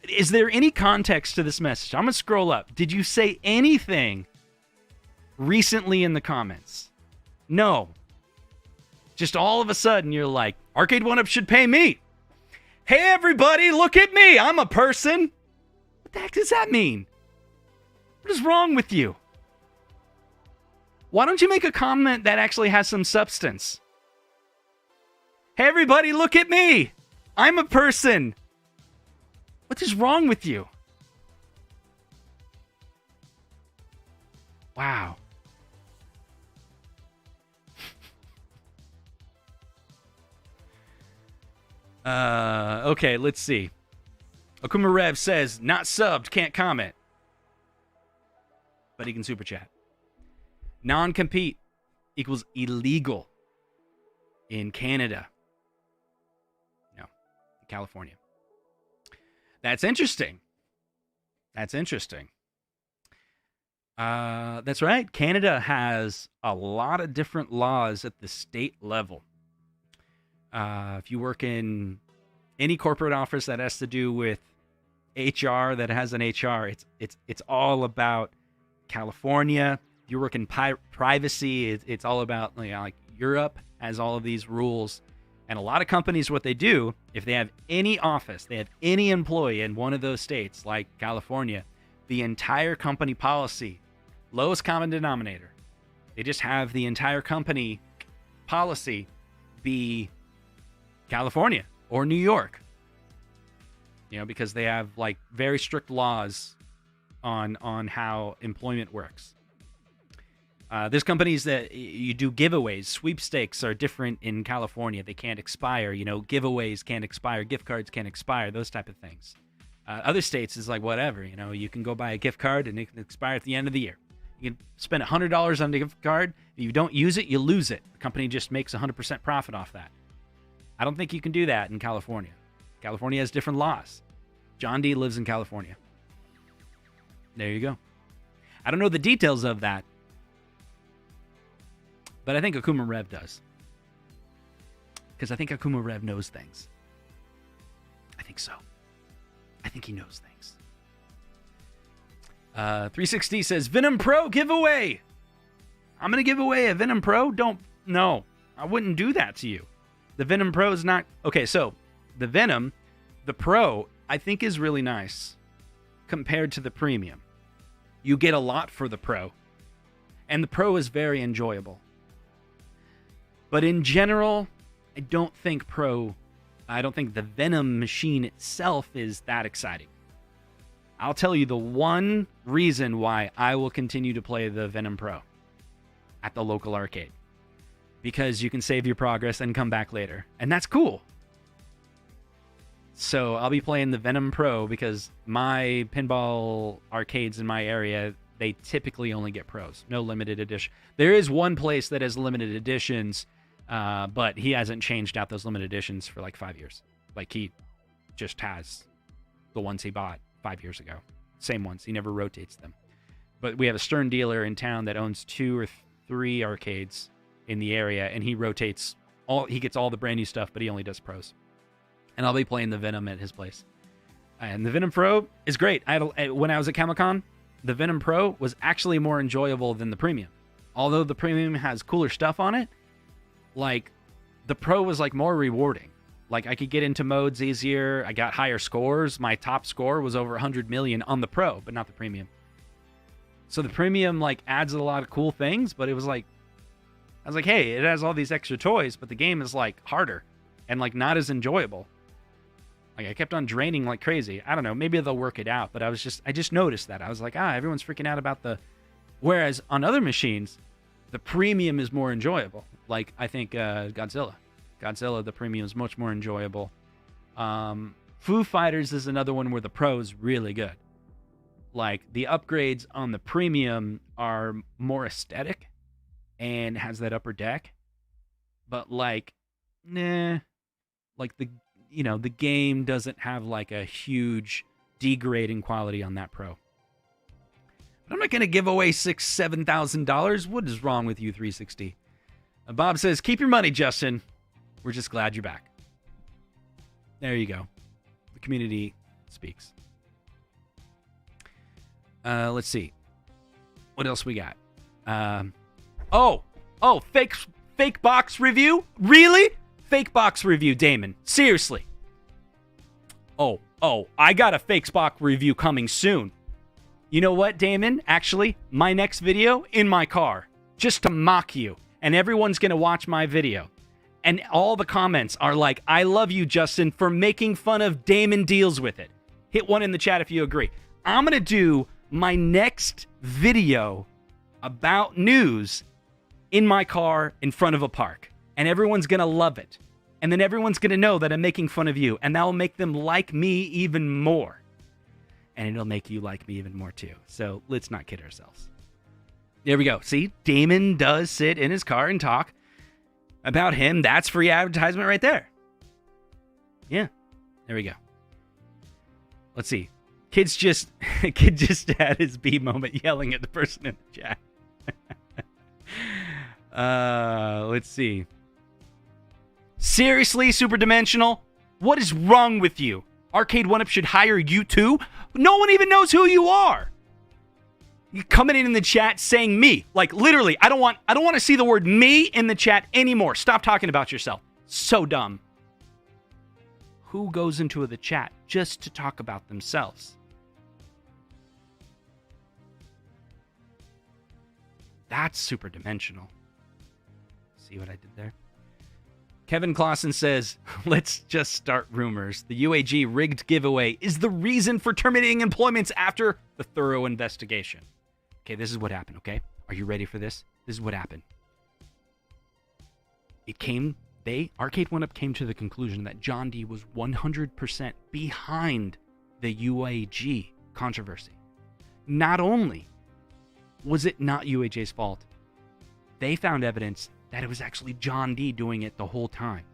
Is there any context to this message? I'm going to scroll up. Did you say anything recently in the comments? No. Just all of a sudden you're like, Arcade 1-Up should pay me. Hey everybody, look at me. I'm a person. What the heck does that mean? What is wrong with you? Why don't you make a comment that actually has some substance? Hey everybody, look at me! I'm a person! What is wrong with you? Wow. Okay, let's see. Akuma Rev says, not subbed, can't comment. But he can super chat. Non-compete equals illegal in Canada. No, California. That's interesting. That's right. Canada has a lot of different laws at the state level. If you work in any corporate office that has to do with HR, that has an HR, it's all about California. If you work in privacy, it's all about like Europe has all of these rules. And a lot of companies, what they do, if they have any office, they have any employee in one of those states, like California, the entire company policy, lowest common denominator, they just have the entire company policy be California or New York, because they have like very strict laws on how employment works. There's companies that you do giveaways. Sweepstakes are different in California. They can't expire. Giveaways can't expire. Gift cards can't expire. Those type of things. Other states is like whatever. You can go buy a gift card and it can expire at the end of the year. You can spend $100 on the gift card. If you don't use it, you lose it. The company just makes 100% profit off that. I don't think you can do that in California. California has different laws. John D lives in California. There you go. I don't know the details of that, but I think Akuma Rev does. Because I think Akuma Rev knows things. I think so. I think he knows things. 360 says, Venom Pro giveaway. I'm going to give away a Venom Pro? No, I wouldn't do that to you. The Venom Pro is not... Okay, so the Venom, the Pro, I think is really nice compared to the Premium. You get a lot for the Pro. And the Pro is very enjoyable. But in general, I don't think the Venom machine itself is that exciting. I'll tell you the one reason why I will continue to play the Venom Pro at the local arcade. Because you can save your progress and come back later. And that's cool. So I'll be playing the Venom Pro because my pinball arcades in my area, they typically only get pros. No limited edition. There is one place that has limited editions, but he hasn't changed out those limited editions for like 5 years. Like he just has the ones he bought 5 years ago. Same ones. He never rotates them. But we have a Stern dealer in town that owns 2 or 3 arcades in the area, and he rotates he gets all the brand new stuff, but he only does pros. And I'll be playing the Venom at his place. And the Venom Pro is great. When I was at Comic-Con, the Venom Pro was actually more enjoyable than the Premium. Although the Premium has cooler stuff on it, like the Pro was like more rewarding. Like I could get into modes easier. I got higher scores. My top score was over 100 million on the Pro, but not the Premium. So the Premium like adds a lot of cool things, but it was like, I was like, hey, it has all these extra toys, but the game is like harder and like not as enjoyable. Like I kept on draining like crazy. I don't know, maybe they'll work it out, but I just noticed that. I was like, everyone's freaking out about whereas on other machines, the Premium is more enjoyable. Like I think Godzilla, the Premium is much more enjoyable. Foo Fighters is another one where the Pro is really good. Like the upgrades on the Premium are more aesthetic and has that upper deck, but like the game doesn't have like a huge degrading quality on that Pro. But I'm not gonna give away $7,000. What is wrong with you, 360? Bob says, keep your money, Justin. We're just glad you're back. There you go. The community speaks. Let's see. What else we got? Fake box review? Really? Fake box review, Damon. Seriously. I got a fake box review coming soon. You know what, Damon? Actually, my next video in my car, just to mock you. And everyone's going to watch my video. And all the comments are like, I love you, Justin, for making fun of Damon Deals With It. Hit 1 in the chat if you agree. I'm going to do my next video about news in my car in front of a park. And everyone's going to love it. And then everyone's going to know that I'm making fun of you. And that will make them like me even more. And it'll make you like me even more too. So let's not kid ourselves. There we go. See, Damon does sit in his car and talk about him. That's free advertisement right there. Yeah, there we go. Let's see. Kid just had his B moment yelling at the person in the chat. Let's see. Seriously, Super Dimensional? What is wrong with you? Arcade 1-Up should hire you too? No one even knows who you are. You coming in the chat saying me. Like literally, I don't want to see the word me in the chat anymore. Stop talking about yourself. So dumb. Who goes into the chat just to talk about themselves? That's Super Dimensional. See what I did there? Kevin Clausen says, let's just start rumors. The UAG rigged giveaway is the reason for terminating employments after the thorough investigation. Okay, this is what happened, okay? Are you ready for this? This is what happened. Arcade 1-Up came to the conclusion that John D was 100% behind the UAG controversy. Not only was it not UAG's fault, they found evidence that it was actually John D doing it the whole time.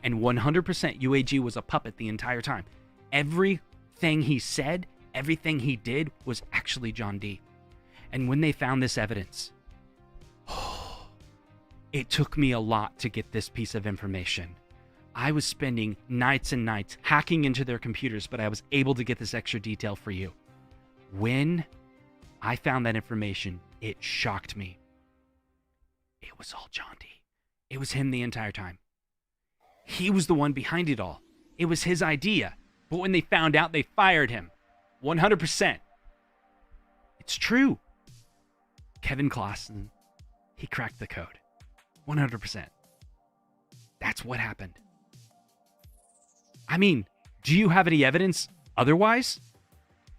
And 100% UAG was a puppet the entire time. Everything he said, everything he did was actually John D. And when they found this evidence, it took me a lot to get this piece of information. I was spending nights and nights hacking into their computers, but I was able to get this extra detail for you. When I found that information, it shocked me. It was all John D. It was him the entire time. He was the one behind it all. It was his idea. But when they found out, they fired him. 100%. It's true. Kevin Clausen, he cracked the code. 100%. That's what happened. I mean, do you have any evidence otherwise?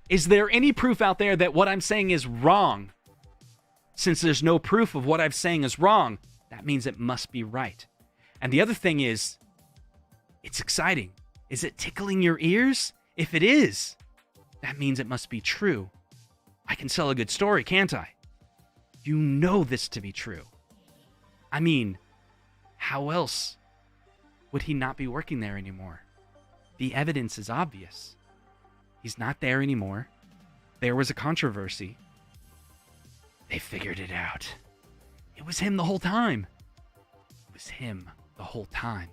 Is there any proof out there that what I'm saying is wrong? Since there's no proof of what I'm saying is wrong, that means it must be right. And the other thing is, it's exciting. Is it tickling your ears? If it is, that means it must be true. I can sell a good story, can't I? You know this to be true. I mean, how else would he not be working there anymore? The evidence is obvious. He's not there anymore. There was a controversy. They figured it out. It was him the whole time. It was him the whole time.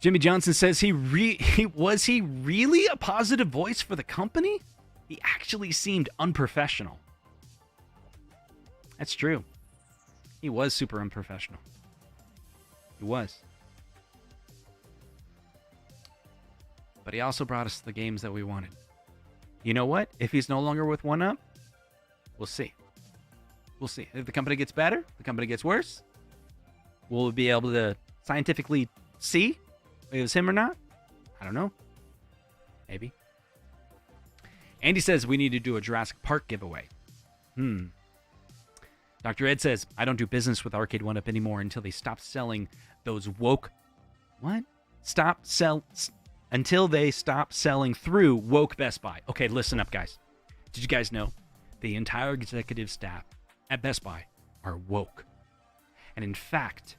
Jimmy Johnson says was he really a positive voice for the company? He actually seemed unprofessional. That's true. He was super unprofessional. He was. But he also brought us the games that we wanted. You know what? If he's no longer with 1-Up, we'll see. We'll see. If the company gets better, the company gets worse, we'll be able to scientifically see if it was him or not. I don't know. Maybe. Andy says we need to do a Jurassic Park giveaway. Dr. Ed says, I don't do business with Arcade 1-Up anymore until they stop selling those woke... What? Until they stop selling through woke Best Buy. Okay, listen up, guys. Did you guys know the entire executive staff at Best Buy are woke? And in fact,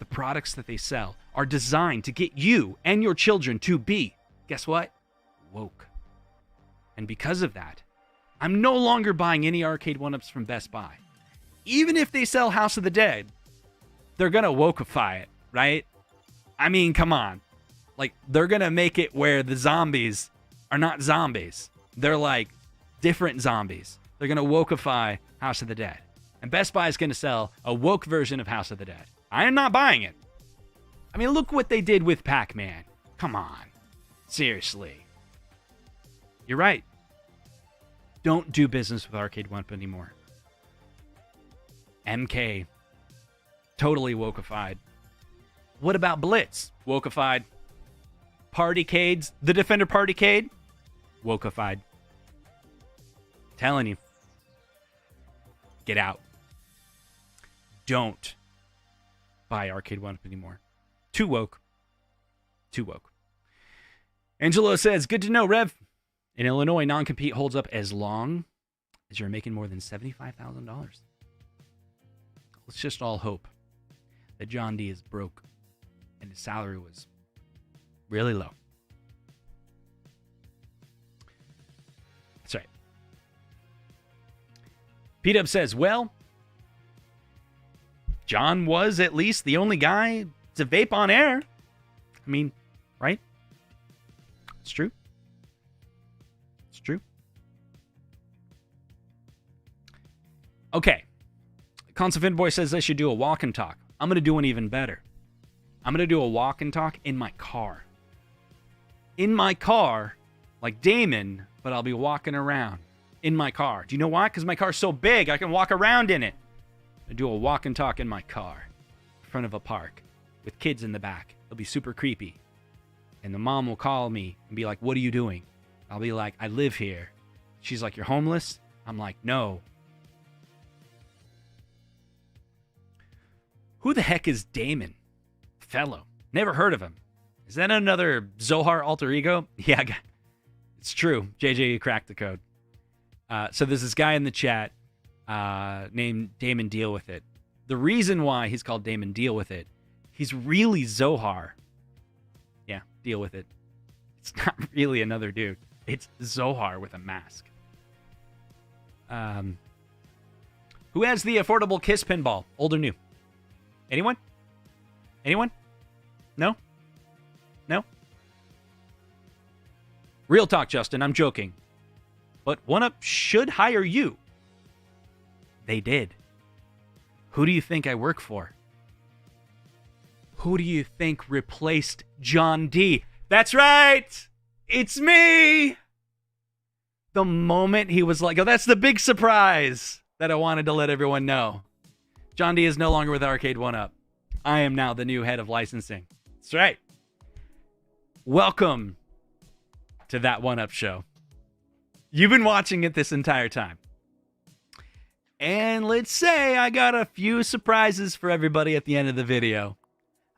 the products that they sell are designed to get you and your children to be, guess what? Woke. And because of that, I'm no longer buying any Arcade 1-Ups from Best Buy. Even if they sell House of the Dead, they're going to wokeify it, right? I mean, come on. Like, they're going to make it where the zombies are not zombies. They're like different zombies. They're going to wokeify House of the Dead. And Best Buy is going to sell a woke version of House of the Dead. I am not buying it. I mean, look what they did with Pac-Man. Come on. Seriously. You're right. Don't do business with Arcade 1-Up anymore. MK. Totally wokeified. What about Blitz? Wokeified. Partycades, the Defender Partycade, wokeified. Telling you. Get out. Don't buy Arcade 1-Up anymore. Too woke. Too woke. Angelo says, good to know, Rev. In Illinois, non-compete holds up as long as you're making more than $75,000. Let's just all hope that John D is broke and his salary was really low. That's right. P-Dub says, well, John was at least the only guy to vape on air. I mean, right? It's true. It's true. Okay. Console Finboy says I should do a walk and talk. I'm going to do one even better. I'm going to do a walk and talk in my car. In my car, like Damon, but I'll be walking around in my car. Do you know why? Because my car's so big, I can walk around in it. I do a walk and talk in my car in front of a park with kids in the back. It'll be super creepy. And the mom will call me and be like, what are you doing? I'll be like, I live here. She's like, you're homeless? I'm like, no. Who the heck is Damon? Fellow. Never heard of him. Is that another Zohar alter ego? Yeah, it's true. JJ, you cracked the code. So there's this guy in the chat named Damon Deal With It. The reason why he's called Damon Deal With It, he's really Zohar. Yeah, deal with it. It's not really another dude. It's Zohar with a mask. Who has the affordable Kiss pinball? Old or new? Anyone? Anyone? No? No? Real talk, Justin. I'm joking. But 1UP should hire you. They did. Who do you think I work for? Who do you think replaced John D? That's right! It's me! The moment he was like, oh, that's the big surprise that I wanted to let everyone know. John D is no longer with Arcade 1-Up. I am now the new head of licensing. That's right. Welcome to that 1UP show. You've been watching it this entire time. And let's say I got a few surprises for everybody at the end of the video.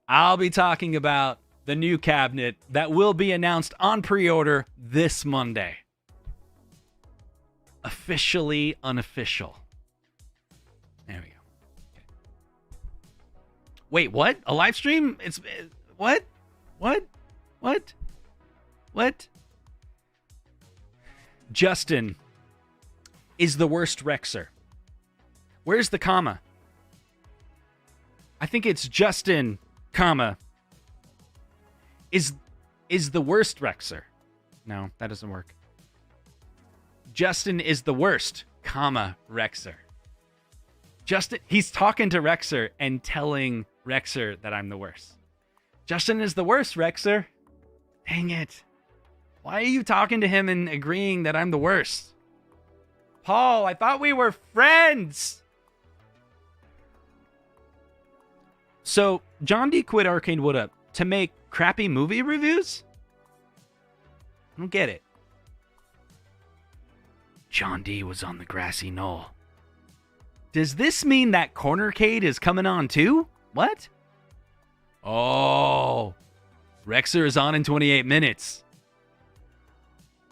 I'll be talking about the new cabinet that will be announced on pre-order this Monday. Officially unofficial. There we go. Okay. Wait, what? A live stream? It's what? What? What? What? Justin is the worst Rexer. Where's the comma? I think it's Justin, comma, is the worst Rexer. No, that doesn't work. Justin is the worst, comma, Rexer. Justin, he's talking to Rexer and telling Rexer that I'm the worst. Justin is the worst, Rexer. Dang it. Why are you talking to him and agreeing that I'm the worst? Paul, I thought we were friends. So, John D quit Arcade 1-Up to make crappy movie reviews? I don't get it. John D was on the grassy knoll. Does this mean that Cornercade is coming on too? What? Oh, Rexer is on in 28 minutes.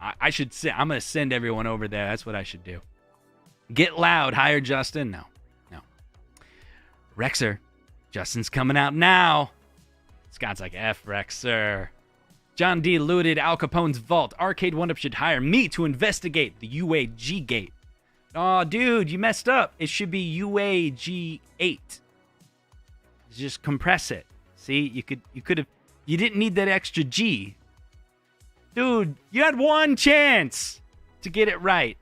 I should say, I'm going to send everyone over there. That's what I should do. Get loud. Hire Justin. No. Rexer. Justin's coming out now. Scott's like, F Rexer. John D looted Al Capone's vault. Arcade 1-Up should hire me to investigate the UAG gate. Oh, dude, you messed up. It should be UAG8. Just compress it. See, you could have, you didn't need that extra G. Dude, you had one chance to get it right.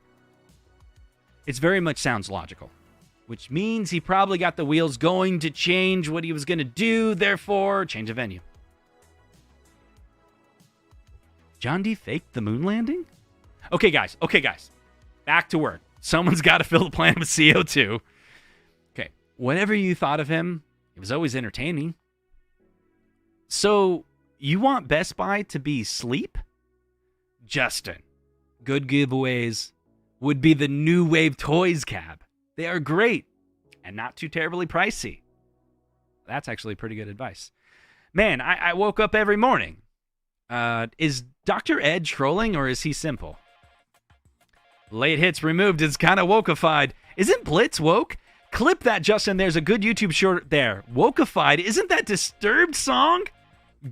It very much sounds logical, which means he probably got the wheels going to change what he was going to do, therefore, change a venue. John D faked the moon landing? Okay, guys. Back to work. Someone's got to fill the planet with CO2. Okay, whatever you thought of him, it was always entertaining. So, you want Best Buy to be sleep? Justin, good giveaways would be the New Wave Toys cab. They are great and not too terribly pricey. That's actually pretty good advice. Man, I woke up every morning. Is Dr. Ed trolling or is he simple? Late hits removed is kind of wokeified. Isn't Blitz woke? Clip that, Justin. There's a good YouTube short there. Wokeified. Isn't that Disturbed song?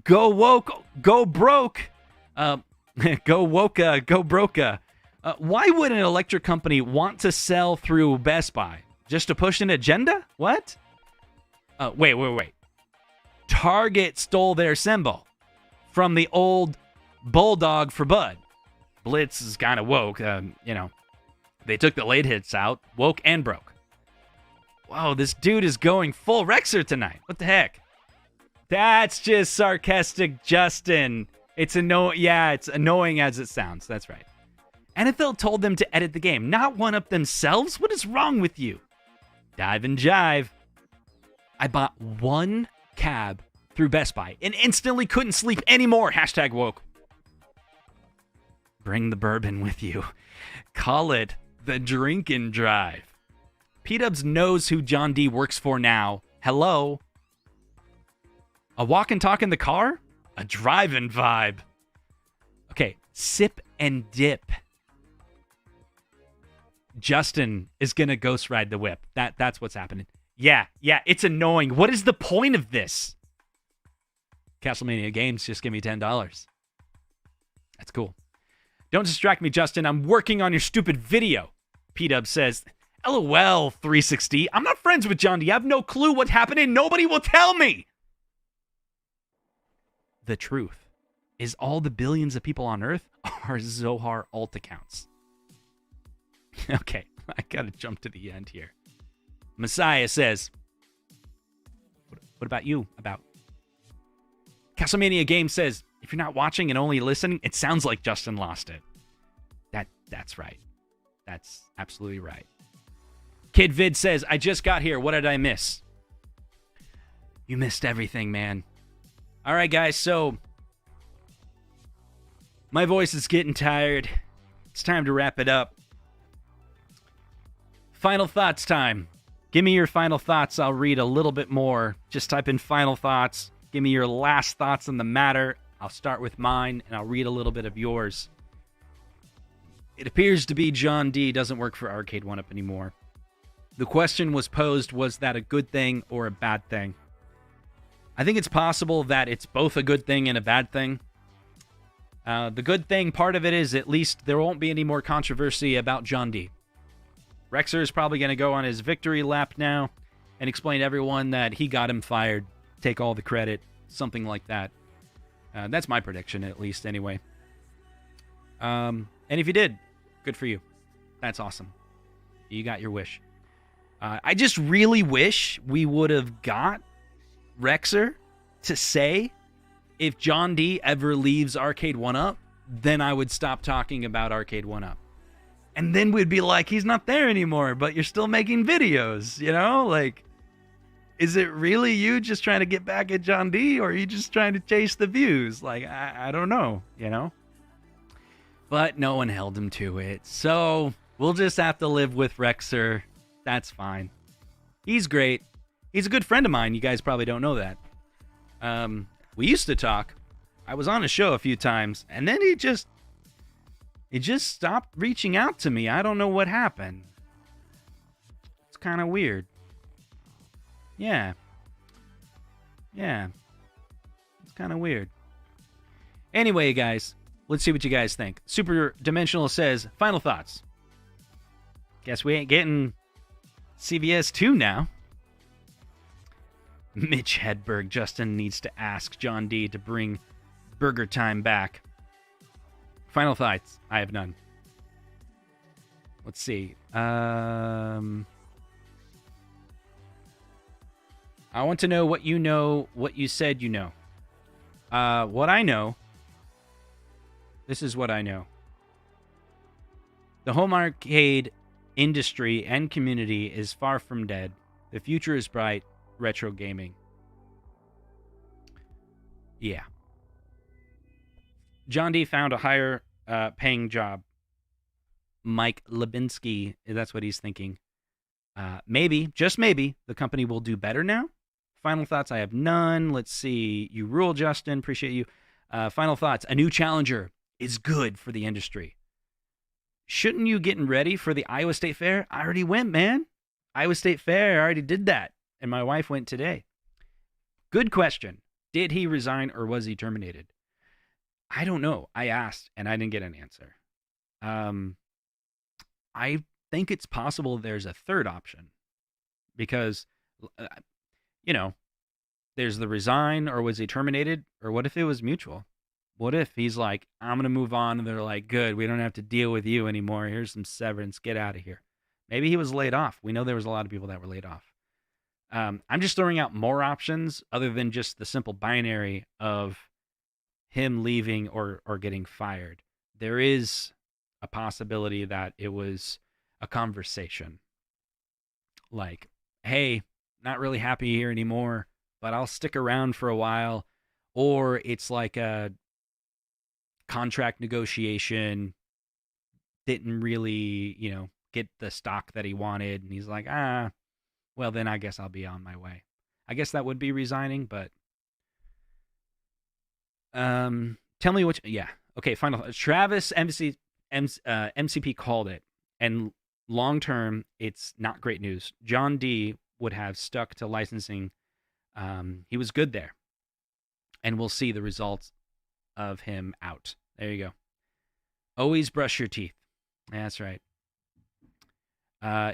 Go woke, go broke. Go woka, go broka. Why would an electric company want to sell through Best Buy? Just to push an agenda? What? Wait. Target stole their symbol from the old bulldog for Bud. Blitz is kind of woke. They took the late hits out, woke and broke. Whoa, this dude is going full Rexer tonight. What the heck? That's just sarcastic, Justin. It's annoying as it sounds. That's right. NFL told them to edit the game, not one up themselves. What is wrong with you? Dive and jive. I bought one cab through Best Buy and instantly couldn't sleep anymore. # woke. Bring the bourbon with you. Call it the drink and drive. P-Dubs knows who John D works for now. Hello? A walk and talk in the car? A drive-in vibe. Okay, sip and dip. Justin is going to ghost ride the whip. That's what's happening. Yeah, it's annoying. What is the point of this? CastleMania Games, just give me $10. That's cool. Don't distract me, Justin. I'm working on your stupid video. P-Dub says, LOL 360. I'm not friends with John D. I have no clue what's happening. Nobody will tell me. The truth is all the billions of people on Earth are Zohar alt accounts. Okay, I gotta jump to the end here. Messiah says, what about you? About CastleMania Games says, if you're not watching and only listening, it sounds like Justin lost it. That's right. That's absolutely right. Kid Vid says, I just got here. What did I miss? You missed everything, man. All right, guys, so my voice is getting tired. It's time to wrap it up. Final thoughts time. Give me your final thoughts. I'll read a little bit more. Just type in final thoughts. Give me your last thoughts on the matter. I'll start with mine, and I'll read a little bit of yours. It appears to be John D. doesn't work for Arcade 1-Up anymore. The question was posed, was that a good thing or a bad thing? I think it's possible that it's both a good thing and a bad thing. The good thing part of it is at least there won't be any more controversy about John D. Rexer is probably going to go on his victory lap now and explain to everyone that he got him fired, take all the credit, something like that. That's my prediction, at least, anyway. And if you did, good for you. That's awesome. You got your wish. I just really wish we would have got Rexer to say, if John D ever leaves Arcade 1-Up, then I would stop talking about Arcade 1-Up. And then we'd be like, he's not there anymore, but you're still making videos, you know? Like, is it really you just trying to get back at John D, or are you just trying to chase the views? Like, I don't know, you know? But no one held him to it. So we'll just have to live with Rexer. That's fine. He's great. He's a good friend of mine. You guys probably don't know that. We used to talk. I was on a show a few times, and then he just stopped reaching out to me. I don't know what happened. It's kind of weird. Yeah. It's kind of weird. Anyway, guys, let's see what you guys think. Super Dimensional says, final thoughts. Guess we ain't getting CVS 2 now. Mitch Hedberg, Justin needs to ask John D to bring Burger Time back. Final thoughts. I have none. Let's see. I want to know what you know, what you said you know. What I know. This is what I know. The home arcade industry and community is far from dead. The future is bright. Retro gaming. Yeah. John D found a higher paying job. Mike Lebinsky, that's what he's thinking. Maybe, just maybe, the company will do better now. Final thoughts, I have none. Let's see. You rule, Justin. Appreciate you. Final thoughts. A new challenger is good for the industry. Shouldn't you getting ready for the Iowa State Fair? I already went, man. Iowa State Fair, I already did that. And my wife went today. Good question. Did he resign or was he terminated? I don't know. I asked and I didn't get an answer. I think it's possible there's a third option because, there's the resign or was he terminated? Or what if it was mutual? What if he's like, I'm going to move on, and they're like, good, we don't have to deal with you anymore. Here's some severance. Get out of here. Maybe he was laid off. We know there was a lot of people that were laid off. I'm just throwing out more options other than just the simple binary of him leaving or getting fired. There is a possibility that it was a conversation. Like, hey, not really happy here anymore, but I'll stick around for a while. Or it's like a contract negotiation, didn't really, get the stock that he wanted. And he's like, well, then I guess I'll be on my way. I guess that would be resigning, but tell me what, yeah. Okay, final. Travis MCP called it. And long term, it's not great news. John D would have stuck to licensing. He was good there. And we'll see the results of him out. There you go. Always brush your teeth. That's right.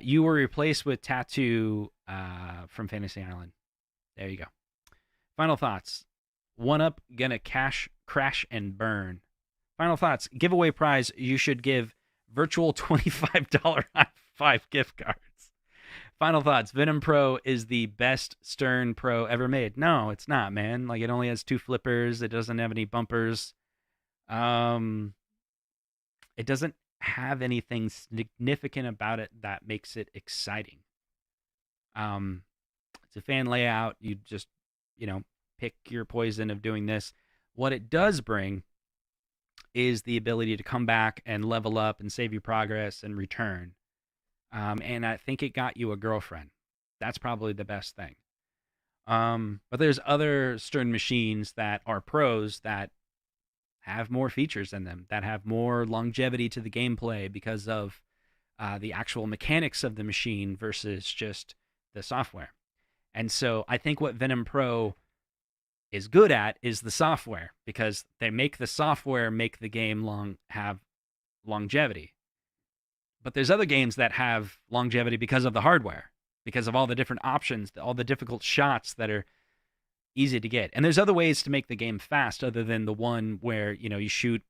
You were replaced with Tattoo from Fantasy Island. There you go. Final thoughts. 1UP gonna crash and burn. Final thoughts. Giveaway prize. You should give virtual $25 high-five gift cards. Final thoughts. Venom Pro is the best Stern Pro ever made. No, it's not, man. Like, it only has 2 flippers. It doesn't have any bumpers. It doesn't have anything significant about it that makes it exciting. It's a fan layout. You just, pick your poison of doing this. What it does bring is the ability to come back and level up and save you progress and return. And I think it got you a girlfriend. That's probably the best thing. But there's other Stern machines that are pros that have more features in them, that have more longevity to the gameplay because of the actual mechanics of the machine versus just the software. And so I think what Venom Pro is good at is the software, because they make the software make the game have longevity. But there's other games that have longevity because of the hardware, because of all the different options, all the difficult shots that are easy to get. And there's other ways to make the game fast other than the one where, you shoot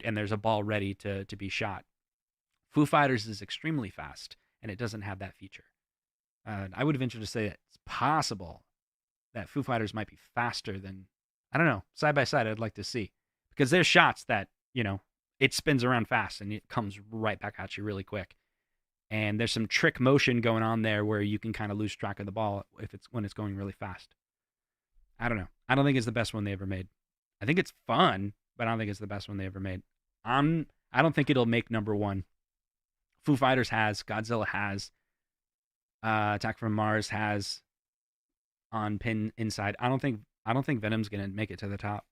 and there's a ball ready to be shot. Foo Fighters is extremely fast, and it doesn't have that feature. I would venture to say that it's possible that Foo Fighters might be faster than, I don't know, side by side, I'd like to see. Because there's shots that, it spins around fast and it comes right back at you really quick. And there's some trick motion going on there where you can kind of lose track of the ball when it's going really fast. I don't know. I don't think it's the best one they ever made. I think it's fun, but I don't think it's the best one they ever made. I don't think it'll make number one. Foo Fighters has, Godzilla has, Attack from Mars has on Pin Inside. I don't think Venom's gonna make it to the top.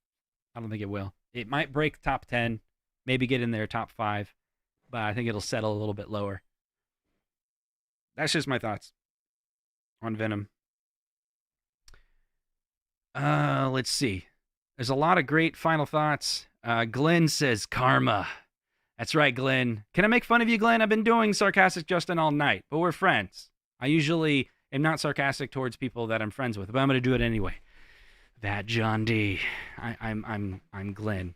I don't think it will. It might break top 10, maybe get in there top 5, but I think it'll settle a little bit lower. That's just my thoughts on Venom. Let's see. There's a lot of great final thoughts. Glenn says karma. That's right, Glenn. Can I make fun of you, Glenn? I've been doing Sarcastic Justin all night, but we're friends. I usually am not sarcastic towards people that I'm friends with, but I'm going to do it anyway. That John D. I'm Glenn.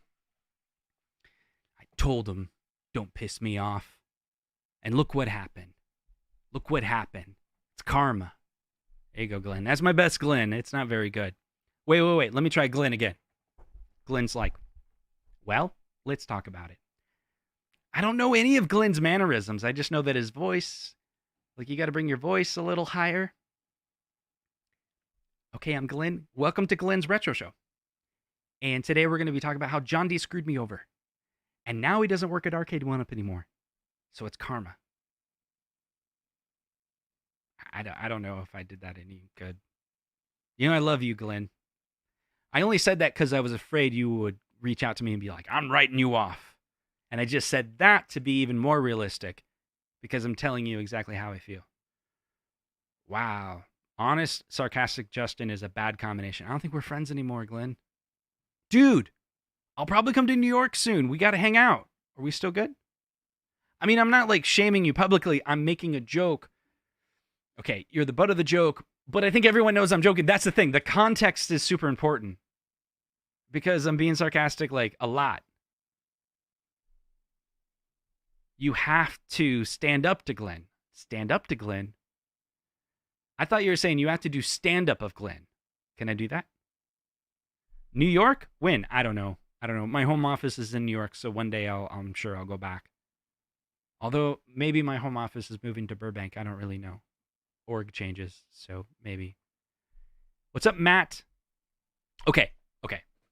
I told him, don't piss me off. And look what happened. Look what happened. It's karma. There you go, Glenn. That's my best Glenn. It's not very good. Wait. Let me try Glenn again. Glenn's like, well, let's talk about it. I don't know any of Glenn's mannerisms. I just know that his voice, like, you got to bring your voice a little higher. Okay, I'm Glenn. Welcome to Glenn's Retro Show. And today we're going to be talking about how John D screwed me over. And now he doesn't work at Arcade 1UP anymore. So it's karma. I don't know if I did that any good. You know, I love you, Glenn. I only said that because I was afraid you would reach out to me and be like, I'm writing you off. And I just said that to be even more realistic because I'm telling you exactly how I feel. Wow. Honest, sarcastic Justin is a bad combination. I don't think we're friends anymore, Glenn. Dude, I'll probably come to New York soon. We got to hang out. Are we still good? I mean, I'm not like shaming you publicly. I'm making a joke. Okay, you're the butt of the joke, but I think everyone knows I'm joking. That's the thing. The context is super important because I'm being sarcastic like a lot. You have to stand up to Glenn. Stand up to Glenn. I thought you were saying you have to do stand up of Glenn. Can I do that? New York? When? I don't know. My home office is in New York, so one day I'm sure I'll go back. Although maybe my home office is moving to Burbank. I don't really know. Org changes, so maybe. What's up, Matt? Okay.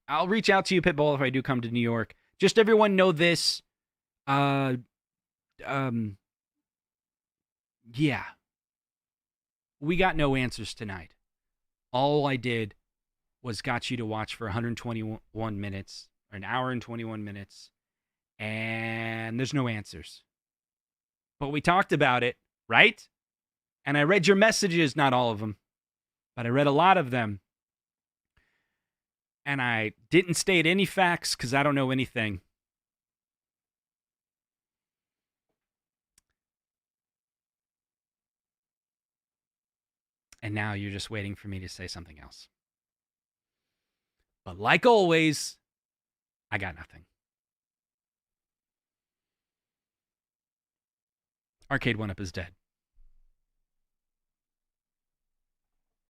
I'll reach out to you, Pitbull, if I do come to New York. Just everyone know this. Yeah. We got no answers tonight. All I did was got you to watch for 121 minutes, or an hour and 21 minutes, and there's no answers. But we talked about it, right? And I read your messages, not all of them, but I read a lot of them. And I didn't state any facts because I don't know anything. And now you're just waiting for me to say something else. But like always, I got nothing. Arcade 1-Up is dead.